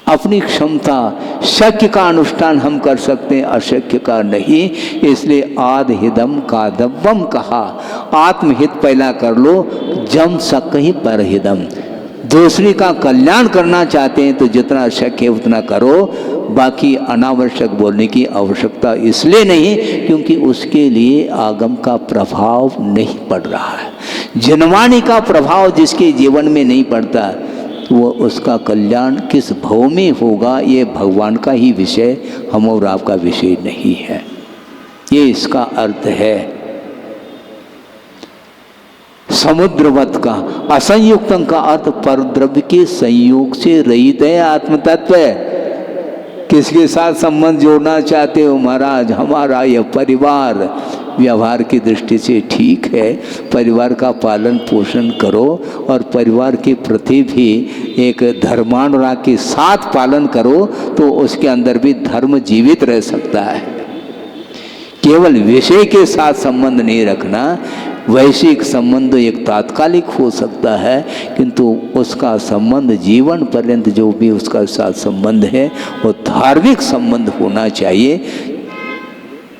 अपनी क्षमता, शक्य का अनुष्ठान हम कर सकते हैं, अशक्य का नहीं। इसलिए आद हिदम का दब्बम कहा, आत्महित पहला कर लो, जम सक ही पर हिदम। दूसरी का कल्याण करना चाहते हैं तो जितना शक्य है उतना करो। बाकी अनावश्यक बोलने की आवश्यकता इसलिए नहीं क्योंकि उसके लिए आगम का प्रभाव नहीं पड़ रहा है। जनवाणी का प्रभाव जिसके जीवन में नहीं पड़ता, वो उसका कल्याण किस भाव में होगा, ये भगवान का ही विषय, हम और आपका विषय नहीं है। ये इसका अर्थ है। समुद्रवत का असंयुक्तम का अर्थ पर द्रव्य के संयोग से रहित है आत्म तत्व। किसके साथ संबंध जोड़ना चाहते हो महाराज? हमारा यह परिवार व्यवहार की दृष्टि से ठीक है, परिवार का पालन पोषण करो और परिवार के प्रति भी एक धर्मानुराग के साथ पालन करो, तो उसके अंदर भी धर्म जीवित रह सकता है। केवल विषय के साथ संबंध नहीं रखना। वैश्विक संबंध एक तात्कालिक हो सकता है, किंतु उसका संबंध जीवन पर्यंत जो भी उसका साथ संबंध है वो धार्मिक संबंध होना चाहिए।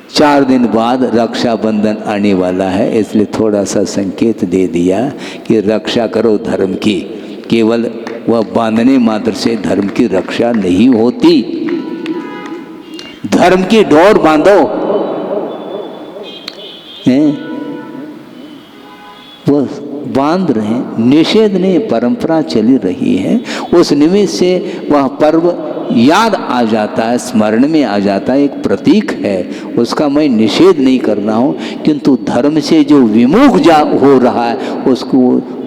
4 दिन बाद रक्षाबंधन आने वाला है, इसलिए थोड़ा सा संकेत दे दिया कि रक्षा करो धर्म की। केवल वह बांधने मात्र से धर्म की रक्षा नहीं होती। धर्म की डोर बांधो। वो बांध रहे हैं, निषेध नहीं, परंपरा चली रही है। उस निमित्त से वह पर्व याद आ जाता है, स्मरण में आ जाता है, एक प्रतीक है, उसका मैं निषेध नहीं कर रहा हूँ। किंतु धर्म से जो विमुख हो रहा है उसको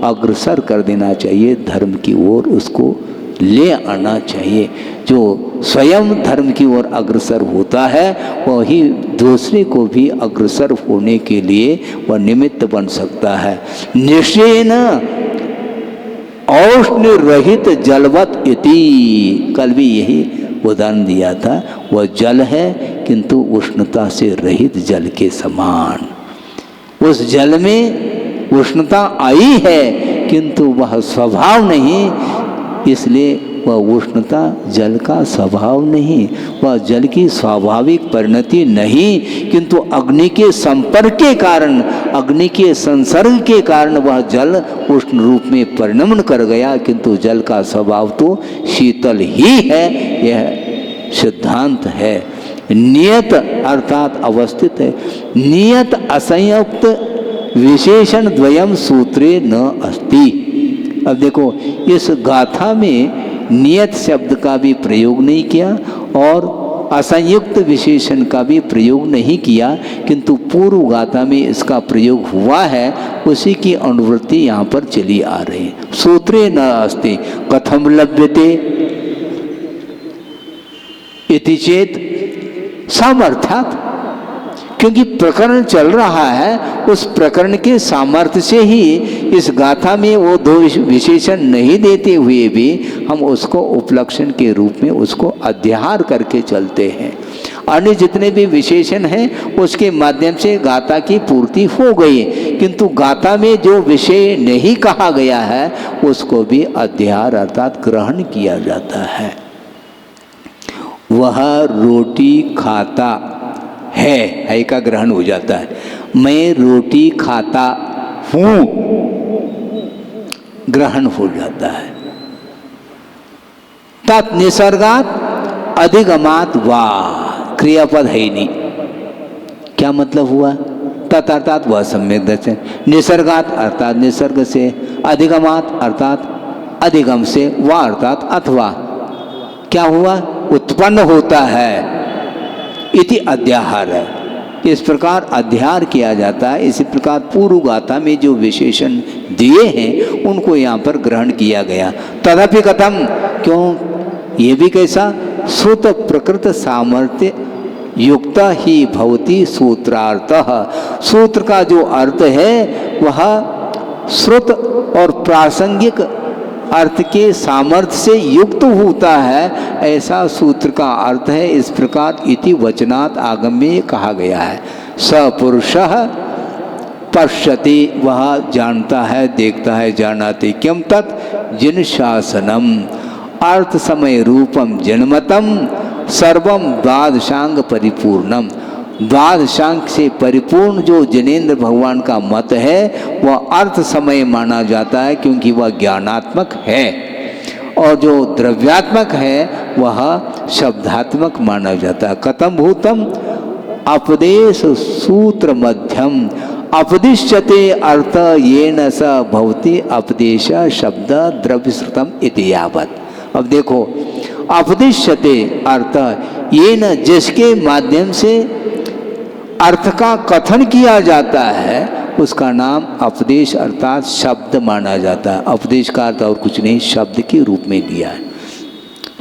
अग्रसर कर देना चाहिए, धर्म की ओर उसको ले आना चाहिए। जो स्वयं धर्म की ओर अग्रसर होता है वही दूसरे को भी अग्रसर होने के लिए वह निमित्त बन सकता है। निश्चयेन औष्ण्य रहित जलवत इति, कल भी यही उदाहरण दिया था। वह जल है किंतु उष्णता से रहित जल के समान। उस जल में उष्णता आई है किंतु वह स्वभाव नहीं, इसलिए वह उष्णता जल का स्वभाव नहीं, वह जल की स्वाभाविक परिणति नहीं, किंतु अग्नि के संपर्क के कारण, अग्नि के संसर्ग के कारण वह जल उष्ण रूप में परिणमन कर गया, किंतु जल का स्वभाव तो शीतल ही है। यह सिद्धांत है। नियत अर्थात अवस्थित है। नियत असंयुक्त विशेषण द्वयम सूत्रे न अस्ति। अब देखो इस गाथा में नियत शब्द का भी प्रयोग नहीं किया और असंयुक्त विशेषण का भी प्रयोग नहीं किया, किंतु पूर्व गाथा में इसका प्रयोग हुआ है। उसी की अनुवृत्ति यहाँ पर चली आ रही है। सूत्रे न अस्ति कथम लभ्यते इति चेत सामर्थ्यात्, क्योंकि प्रकरण चल रहा है, उस प्रकरण के सामर्थ्य से ही इस गाथा में वो दो विशेषण नहीं देते हुए भी हम उसको उपलक्षण के रूप में उसको अध्याहार करके चलते हैं। अन्य जितने भी विशेषण हैं उसके माध्यम से गाथा की पूर्ति हो गई, किंतु गाथा में जो विषय नहीं कहा गया है उसको भी अध्याहार अर्थात ग्रहण किया जाता है। वह रोटी खाता है का ग्रहण हो जाता है। मैं रोटी खाता हूँ ग्रहण हो जाता है। तत् निसर्गात अधिगमात वा, क्रियापद है ही नहीं। क्या मतलब हुआ? तत् अर्थात वह सम्यक दर्शन, निसर्गात अर्थात निसर्ग से, अधिगमात अर्थात अधिगम से, वा अर्थात अथवा। क्या हुआ? उत्पन्न होता है, इति अध्याहार है। इस प्रकार अध्याहार किया जाता है। इसी प्रकार पूर्व गाथा में जो विशेषण दिए हैं उनको यहाँ पर ग्रहण किया गया। तदपि कथम, क्यों? ये भी कैसा? श्रुत प्रकृत सामर्थ्य युक्त ही भवति सूत्रार्थः। सूत्र का जो अर्थ है वह श्रुत और प्रासंगिक अर्थ के सामर्थ्य से युक्त होता है, ऐसा सूत्र का अर्थ है। इस प्रकार इति वचनात् आगम में कहा गया है। सपुरुषः पश्यति, वह जानता है, देखता है, जानाति। किम तत् जिन शासनम अर्थ समय रूपम जन्मतम सर्वम द्वादशांग परिपूर्णम। द्वादशांग से परिपूर्ण जो जिनेन्द्र भगवान का मत है वह अर्थ समय माना जाता है, क्योंकि वह ज्ञानात्मक है, और जो द्रव्यात्मक है वह शब्दात्मक माना जाता है। कथम भूतम अपदेश सूत्र मध्यम अपदिश्यते अर्थ येन स भवति अपदेश शब्द द्रव्य श्रुतम इति यावत्। अब देखो, अपदिश्यते अर्थ येन, जिसके माध्यम से अर्थ का कथन किया जाता है उसका नाम उपदेश अर्थात शब्द माना जाता है। उपदेश का अर्थ और कुछ नहीं, शब्द के रूप में लिया है।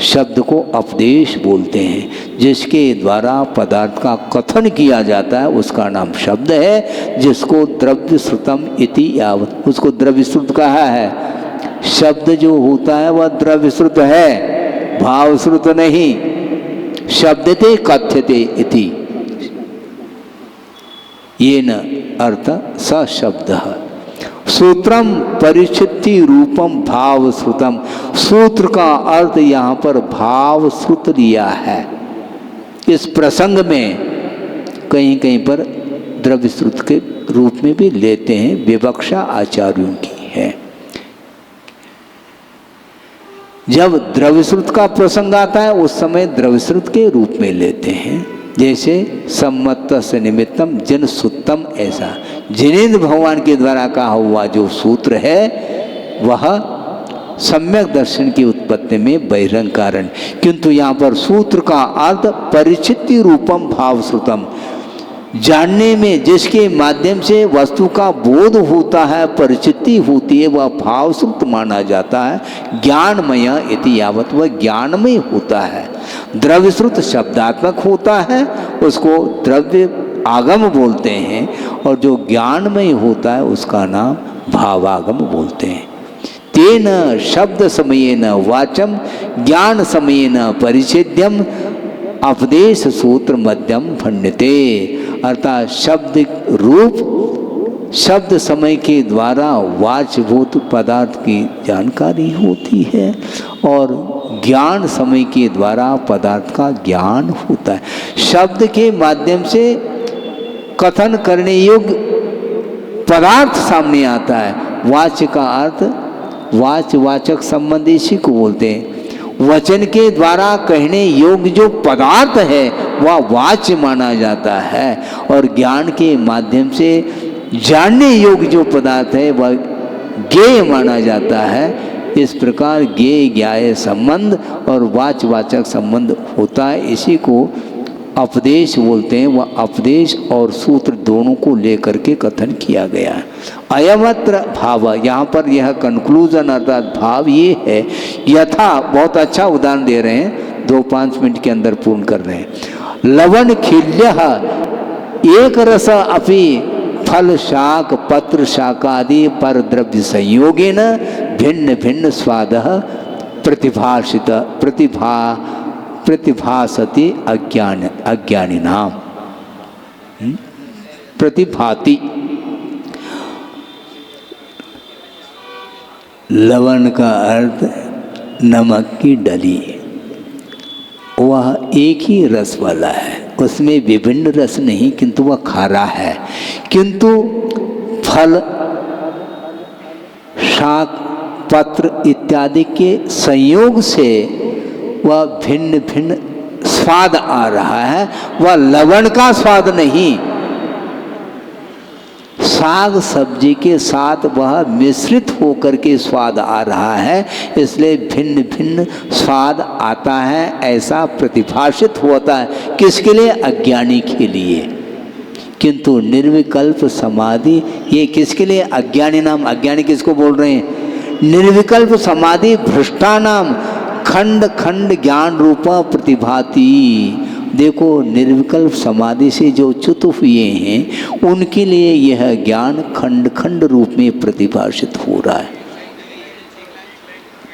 शब्द को उपदेश बोलते हैं। जिसके द्वारा पदार्थ का कथन किया जाता है उसका नाम शब्द है, जिसको द्रव्य श्रुतम इति यावत्, उसको द्रव्य श्रुत कहा है। शब्द जो होता है वह द्रव्य श्रुत है, भाव श्रुत नहीं। शब्दते कथ्यते इति येन अर्थ स शब्दः। सूत्रम परिचिति रूपम भाव श्रुतम। सूत्र का अर्थ यहाँ पर भाव श्रुत लिया है। इस प्रसंग में कहीं कहीं पर द्रव्य श्रुत के रूप में भी लेते हैं, विवक्षा आचार्यों की है। जब द्रव्य श्रुत का प्रसंग आता है उस समय द्रव्य श्रुत के रूप में लेते हैं। जैसे सम्मत से निमित्तम जन सुत्तम, ऐसा जिनेन्द्र भगवान के द्वारा कहा हुआ जो सूत्र है वह सम्यक दर्शन की उत्पत्ति में बहिरंग कारण, किंतु यहाँ पर सूत्र का अर्थ परिचिति रूपम भाव श्रुतम। जानने में जिसके माध्यम से वस्तु का बोध होता है, परिचिति होती है, वह भाव सुक्त माना जाता है। ज्ञानमय इति यावत, वह ज्ञानमय होता है। द्रव्य श्रुत शब्दात्मक होता है, उसको द्रव्य आगम बोलते हैं, और जो ज्ञानमय होता है उसका नाम भावागम बोलते हैं। तेन शब्द समयेन वाचम ज्ञान समयेन परिच्छेद्यम उपदेश सूत्र मध्यम भण्यते। अर्थात शब्द रूप शब्द समय के द्वारा वाचभूत पदार्थ की जानकारी होती है, और ज्ञान समय के द्वारा पदार्थ का ज्ञान होता है। शब्द के माध्यम से कथन करने योग्य पदार्थ सामने आता है। वाच का अर्थ वाच, वाचक संबंध इसी को बोलते हैं। वचन के द्वारा कहने योग्य जो पदार्थ है वह वाच्य माना जाता है, और ज्ञान के माध्यम से जानने योग्य जो पदार्थ है वह ज्ञेय माना जाता है। इस प्रकार ज्ञेय ज्ञाय संबंध और वाचवाचक संबंध होता है। इसी को उपदेश बोलते हैं। वह उपदेश और सूत्र दोनों को लेकर के कथन किया गया है। अयमत्र भाव, यहाँ पर यह कंक्लूजन अर्थात भाव ये है। यथा, बहुत अच्छा उदाहरण दे रहे हैं, 2-5 मिनट के अंदर पूर्ण कर रहे हैं। लवण खिल्य एक रस अपि फल शाक पत्र शाकादि पर द्रव्य संयोगेन भिन्न भिन्न स्वाद प्रतिभासति अज्ञानी नाम प्रतिभाति। लवण का अर्थ नमक की डली, वह एक ही रस वाला है, उसमें विभिन्न रस नहीं, किंतु वह खारा है। किंतु फल शाक पत्र इत्यादि के संयोग से वह भिन्न भिन्न स्वाद आ रहा है। वह लवण का स्वाद नहीं, साग सब्जी के साथ वह मिश्रित होकर के स्वाद आ रहा है, इसलिए भिन्न भिन्न स्वाद आता है, ऐसा प्रतिभाषित होता है। किसके लिए? अज्ञानी के लिए। किंतु निर्विकल्प समाधि ये किसके लिए? अज्ञानी नाम। अज्ञानी किसको बोल रहे हैं? निर्विकल्प समाधि भ्रष्टा नाम खंड खंड ज्ञान रूपा प्रतिभाति। देखो, निर्विकल्प समाधि से जो च्युत हुए हैं उनके लिए यह ज्ञान खंड खंड रूप में प्रतिभाषित हो रहा है।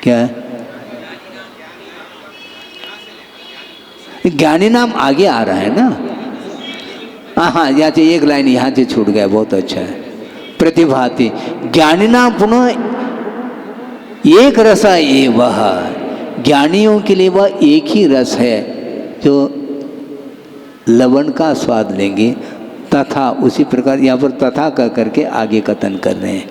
क्या है? ज्ञानी नाम आगे आ रहा है ना। हाँ, यहाँ से एक लाइन यहाँ से छूट गया, बहुत अच्छा है। प्रतिभाति ज्ञानी नाम पुनः एक रसा ये वह, ज्ञानियों के लिए वह एक ही रस है जो लवण का स्वाद लेंगे। तथा उसी प्रकार यहाँ पर तथा कह करके आगे कथन कर रहे हैं,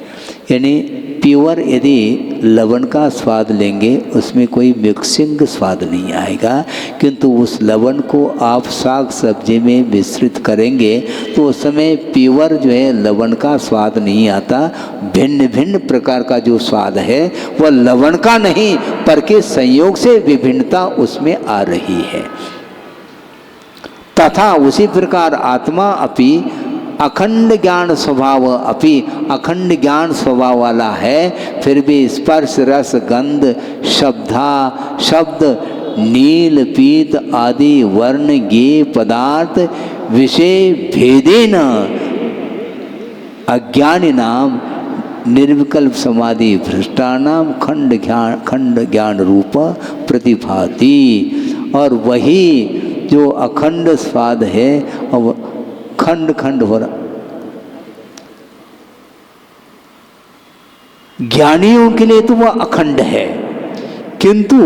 यानी प्योर यदि लवण का स्वाद लेंगे उसमें कोई मिक्सिंग स्वाद नहीं आएगा, किंतु उस लवण को आप साग सब्जी में मिश्रित करेंगे तो उस समय प्योर जो है लवण का स्वाद नहीं आता। भिन्न भिन्न प्रकार का जो स्वाद है वह लवण का नहीं, पर के संयोग से विभिन्नता उसमें आ रही है। तथा उसी प्रकार आत्मा अपि अखंड ज्ञान स्वभाव अपि अखंड ज्ञान स्वभाव वाला है, फिर भी स्पर्श रस गंध शब्द नील पीत आदि वर्ण ज्ञेय पदार्थ विषय भेदेन अज्ञानी नाम निर्विकल्प समाधि भ्रष्टानाम खंड ज्ञान रूप प्रतिभाति। और वही जो अखंड स्वाद है और खंड खंड हो रहा, ज्ञानियों के लिए तो वह अखंड है, किंतु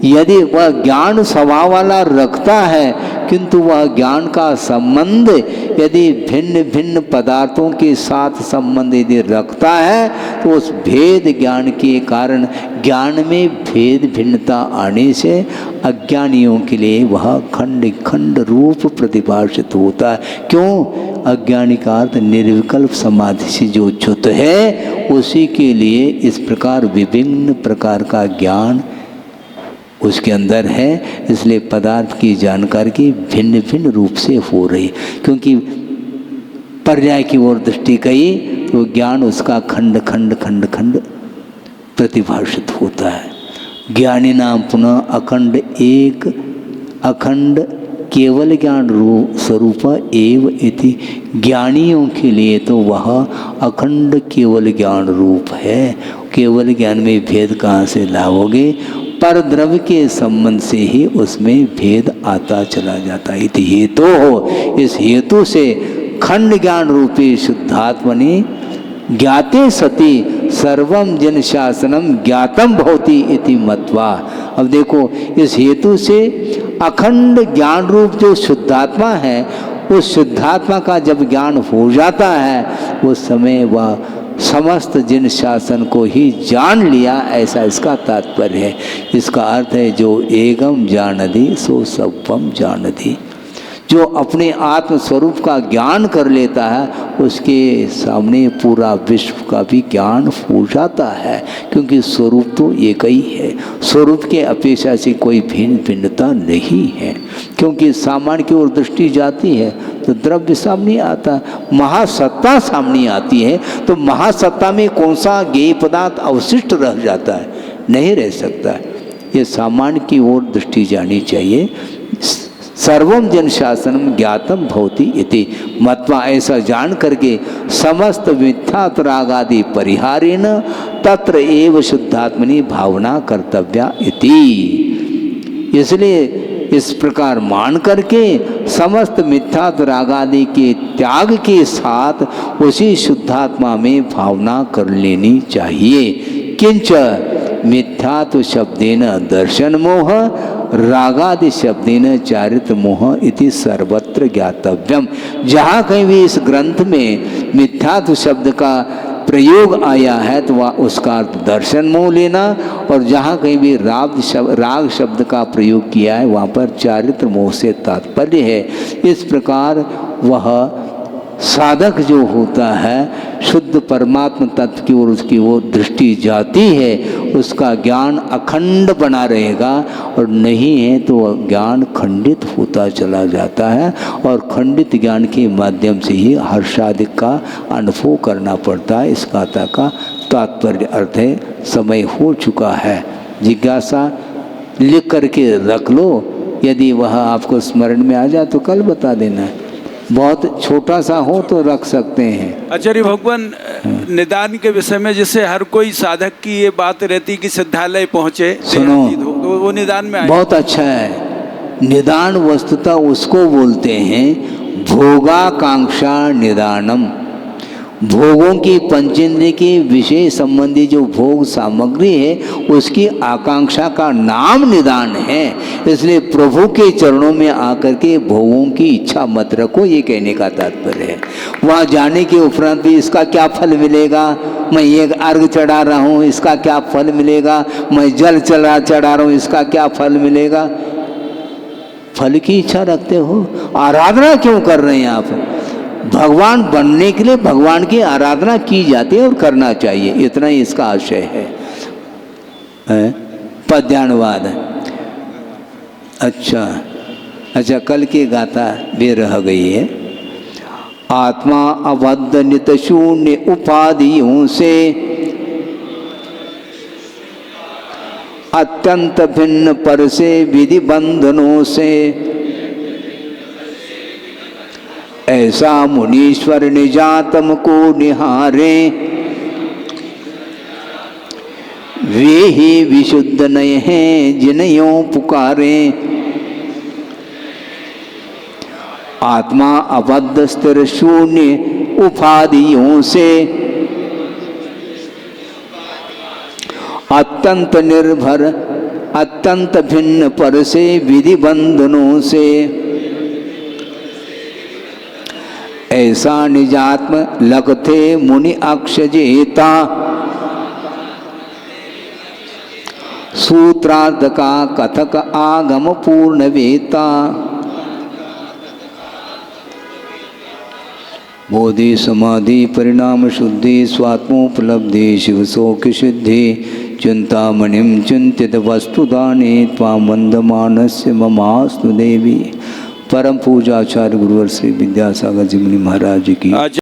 यदि वह ज्ञान स्वभाव वाला रखता है, किंतु वह ज्ञान का संबंध यदि भिन्न भिन्न पदार्थों के साथ संबंध यदि रखता है तो उस भेद ज्ञान के कारण ज्ञान में भेद भिन्नता आने से अज्ञानियों के लिए वह खंड खंड रूप प्रतिभाषित होता है। क्यों? अज्ञानी का अर्थ निर्विकल्प समाधि से जो च्युत है उसी के लिए इस प्रकार विभिन्न प्रकार का ज्ञान उसके अंदर है, इसलिए पदार्थ की जानकारी भिन्न भिन्न रूप से हो रही। क्योंकि पर्याय की ओर दृष्टि गई तो ज्ञान उसका खंड खंड खंड खंड प्रतिभाषित होता है। ज्ञानी नाम पुनः अखंड एक अखंड केवल ज्ञान रूप स्वरूप एव इति। ज्ञानियों के लिए तो वह अखंड केवल ज्ञान रूप है। केवल ज्ञान में भेद कहाँ से लाओगे? पर द्रव्य के संबंध से ही उसमें भेद आता चला जाता है। इति हेतु हो, इस हेतु से खंड ज्ञान रूपी शुद्धात्मनि ज्ञाते सति सर्वम जन शासनम ज्ञातम भवति इति मत्वा। अब देखो, इस हेतु से अखंड ज्ञान रूप जो शुद्धात्मा है, उस शुद्धात्मा का जब ज्ञान हो जाता है उस समय वह समस्त जिन शासन को ही जान लिया, ऐसा इसका तात्पर्य है। इसका अर्थ है जो एगम जानधि सो सर्वम जानधि। जो अपने आत्म स्वरूप का ज्ञान कर लेता है उसके सामने पूरा विश्व का भी ज्ञान हो जाता है। क्योंकि स्वरूप तो एक ही है, स्वरूप के अपेक्षा से कोई भिन्न भिन्नता नहीं है। क्योंकि सामान्य की ओर दृष्टि जाती है तो द्रव्य सामने आता, महासत्ता सामने आती है, तो महासत्ता में कौन सा ज्ञेय पदार्थ अवशिष्ट रह जाता है? नहीं रह सकता। ये सामान्य की ओर दृष्टि जानी चाहिए। सर्वम जन शासनम ज्ञातम भवति इति मत्वा। ऐसा जान करके समस्त मिथ्यात् रागादि परिहारेण तत्र एव शुद्धात्मनि भावना कर्तव्या इति। इसलिए इस प्रकार मान करके समस्त मिथ्यात् रागादि के त्याग के साथ उसी शुद्धात्मा में भावना कर लेनी चाहिए। किंच मिथ्यात्व शब्देन दर्शन मोह रागादि शब्देन चारित्र मोह इति सर्वत्र ज्ञातव्यम। जहाँ कहीं भी इस ग्रंथ में मिथ्यात्व शब्द का प्रयोग आया है तो वह उसका दर्शन मोह लेना, और जहाँ कहीं भी राग शब्द का प्रयोग किया है वहाँ पर चारित्र मोह से तात्पर्य है। इस प्रकार वह साधक जो होता है शुद्ध परमात्म तत्व की ओर उसकी वो दृष्टि जाती है, उसका ज्ञान अखंड बना रहेगा। और नहीं है तो वह ज्ञान खंडित होता चला जाता है, और खंडित ज्ञान के माध्यम से ही हर्षादि का अनुभव करना पड़ता है। इस गाथा का तात्पर्य अर्थ है। समय हो चुका है, जिज्ञासा लिख करके रख लो। यदि वह आपको स्मरण में आ जाए तो कल बता देना। बहुत छोटा सा हो तो रख सकते हैं। आचार्य भगवान, निदान के विषय में जैसे हर कोई साधक की ये बात रहती कि सिद्धालय पहुँचे, सुनो तो वो निदान में आए। बहुत अच्छा है। निदान वस्तुतः उसको बोलते हैं भोगाकांक्षा निदानम। भोगों की पंचेंद्रिय के विषय संबंधी जो भोग सामग्री है उसकी आकांक्षा का नाम निदान है। इसलिए प्रभु के चरणों में आकर के भोगों की इच्छा मत रखो, ये कहने का तात्पर्य है। वहाँ जाने के उपरांत भी इसका क्या फल मिलेगा, मैं ये अर्घ चढ़ा रहा हूँ इसका क्या फल मिलेगा, मैं जल चढ़ा रहा हूँ इसका क्या फल मिलेगा। फल की इच्छा रखते हो, आराधना क्यों कर रहे हैं आप? भगवान बनने के लिए भगवान की आराधना की जाती है और करना चाहिए, इतना ही इसका आशय है। पद्यानुवाद। अच्छा, कल की गाथा भी रह गई है। आत्मा अबद्ध नित शून्य उपाधियों से अत्यंत भिन्न पर से विधि बंधनों से ऐसा मुनीश्वर निजातम को निहारे वे ही विशुद्ध नय हैं जिन्हों पुकारे। आत्मा अबद्ध स्थिर शून्य उपाधियों से अत्यंत निर्भर अत्यंत भिन्न पर से विधि बंधनों से ऐसा निजात्म लगते मुनि अक्षजेता सूत्रार्थ का कथक आगम पूर्ण वेता। बोधि समाधि परिणाम शुद्धि स्वात्मोपलब्धि शिव शोक सिद्धि चिंतामणिं चिंतित वस्तुदाने त्वां वंदमानस्य ममास्तु देवी। परम पूजाचार्य गुरुवर श्री विद्यासागर जी मुनि महाराज की।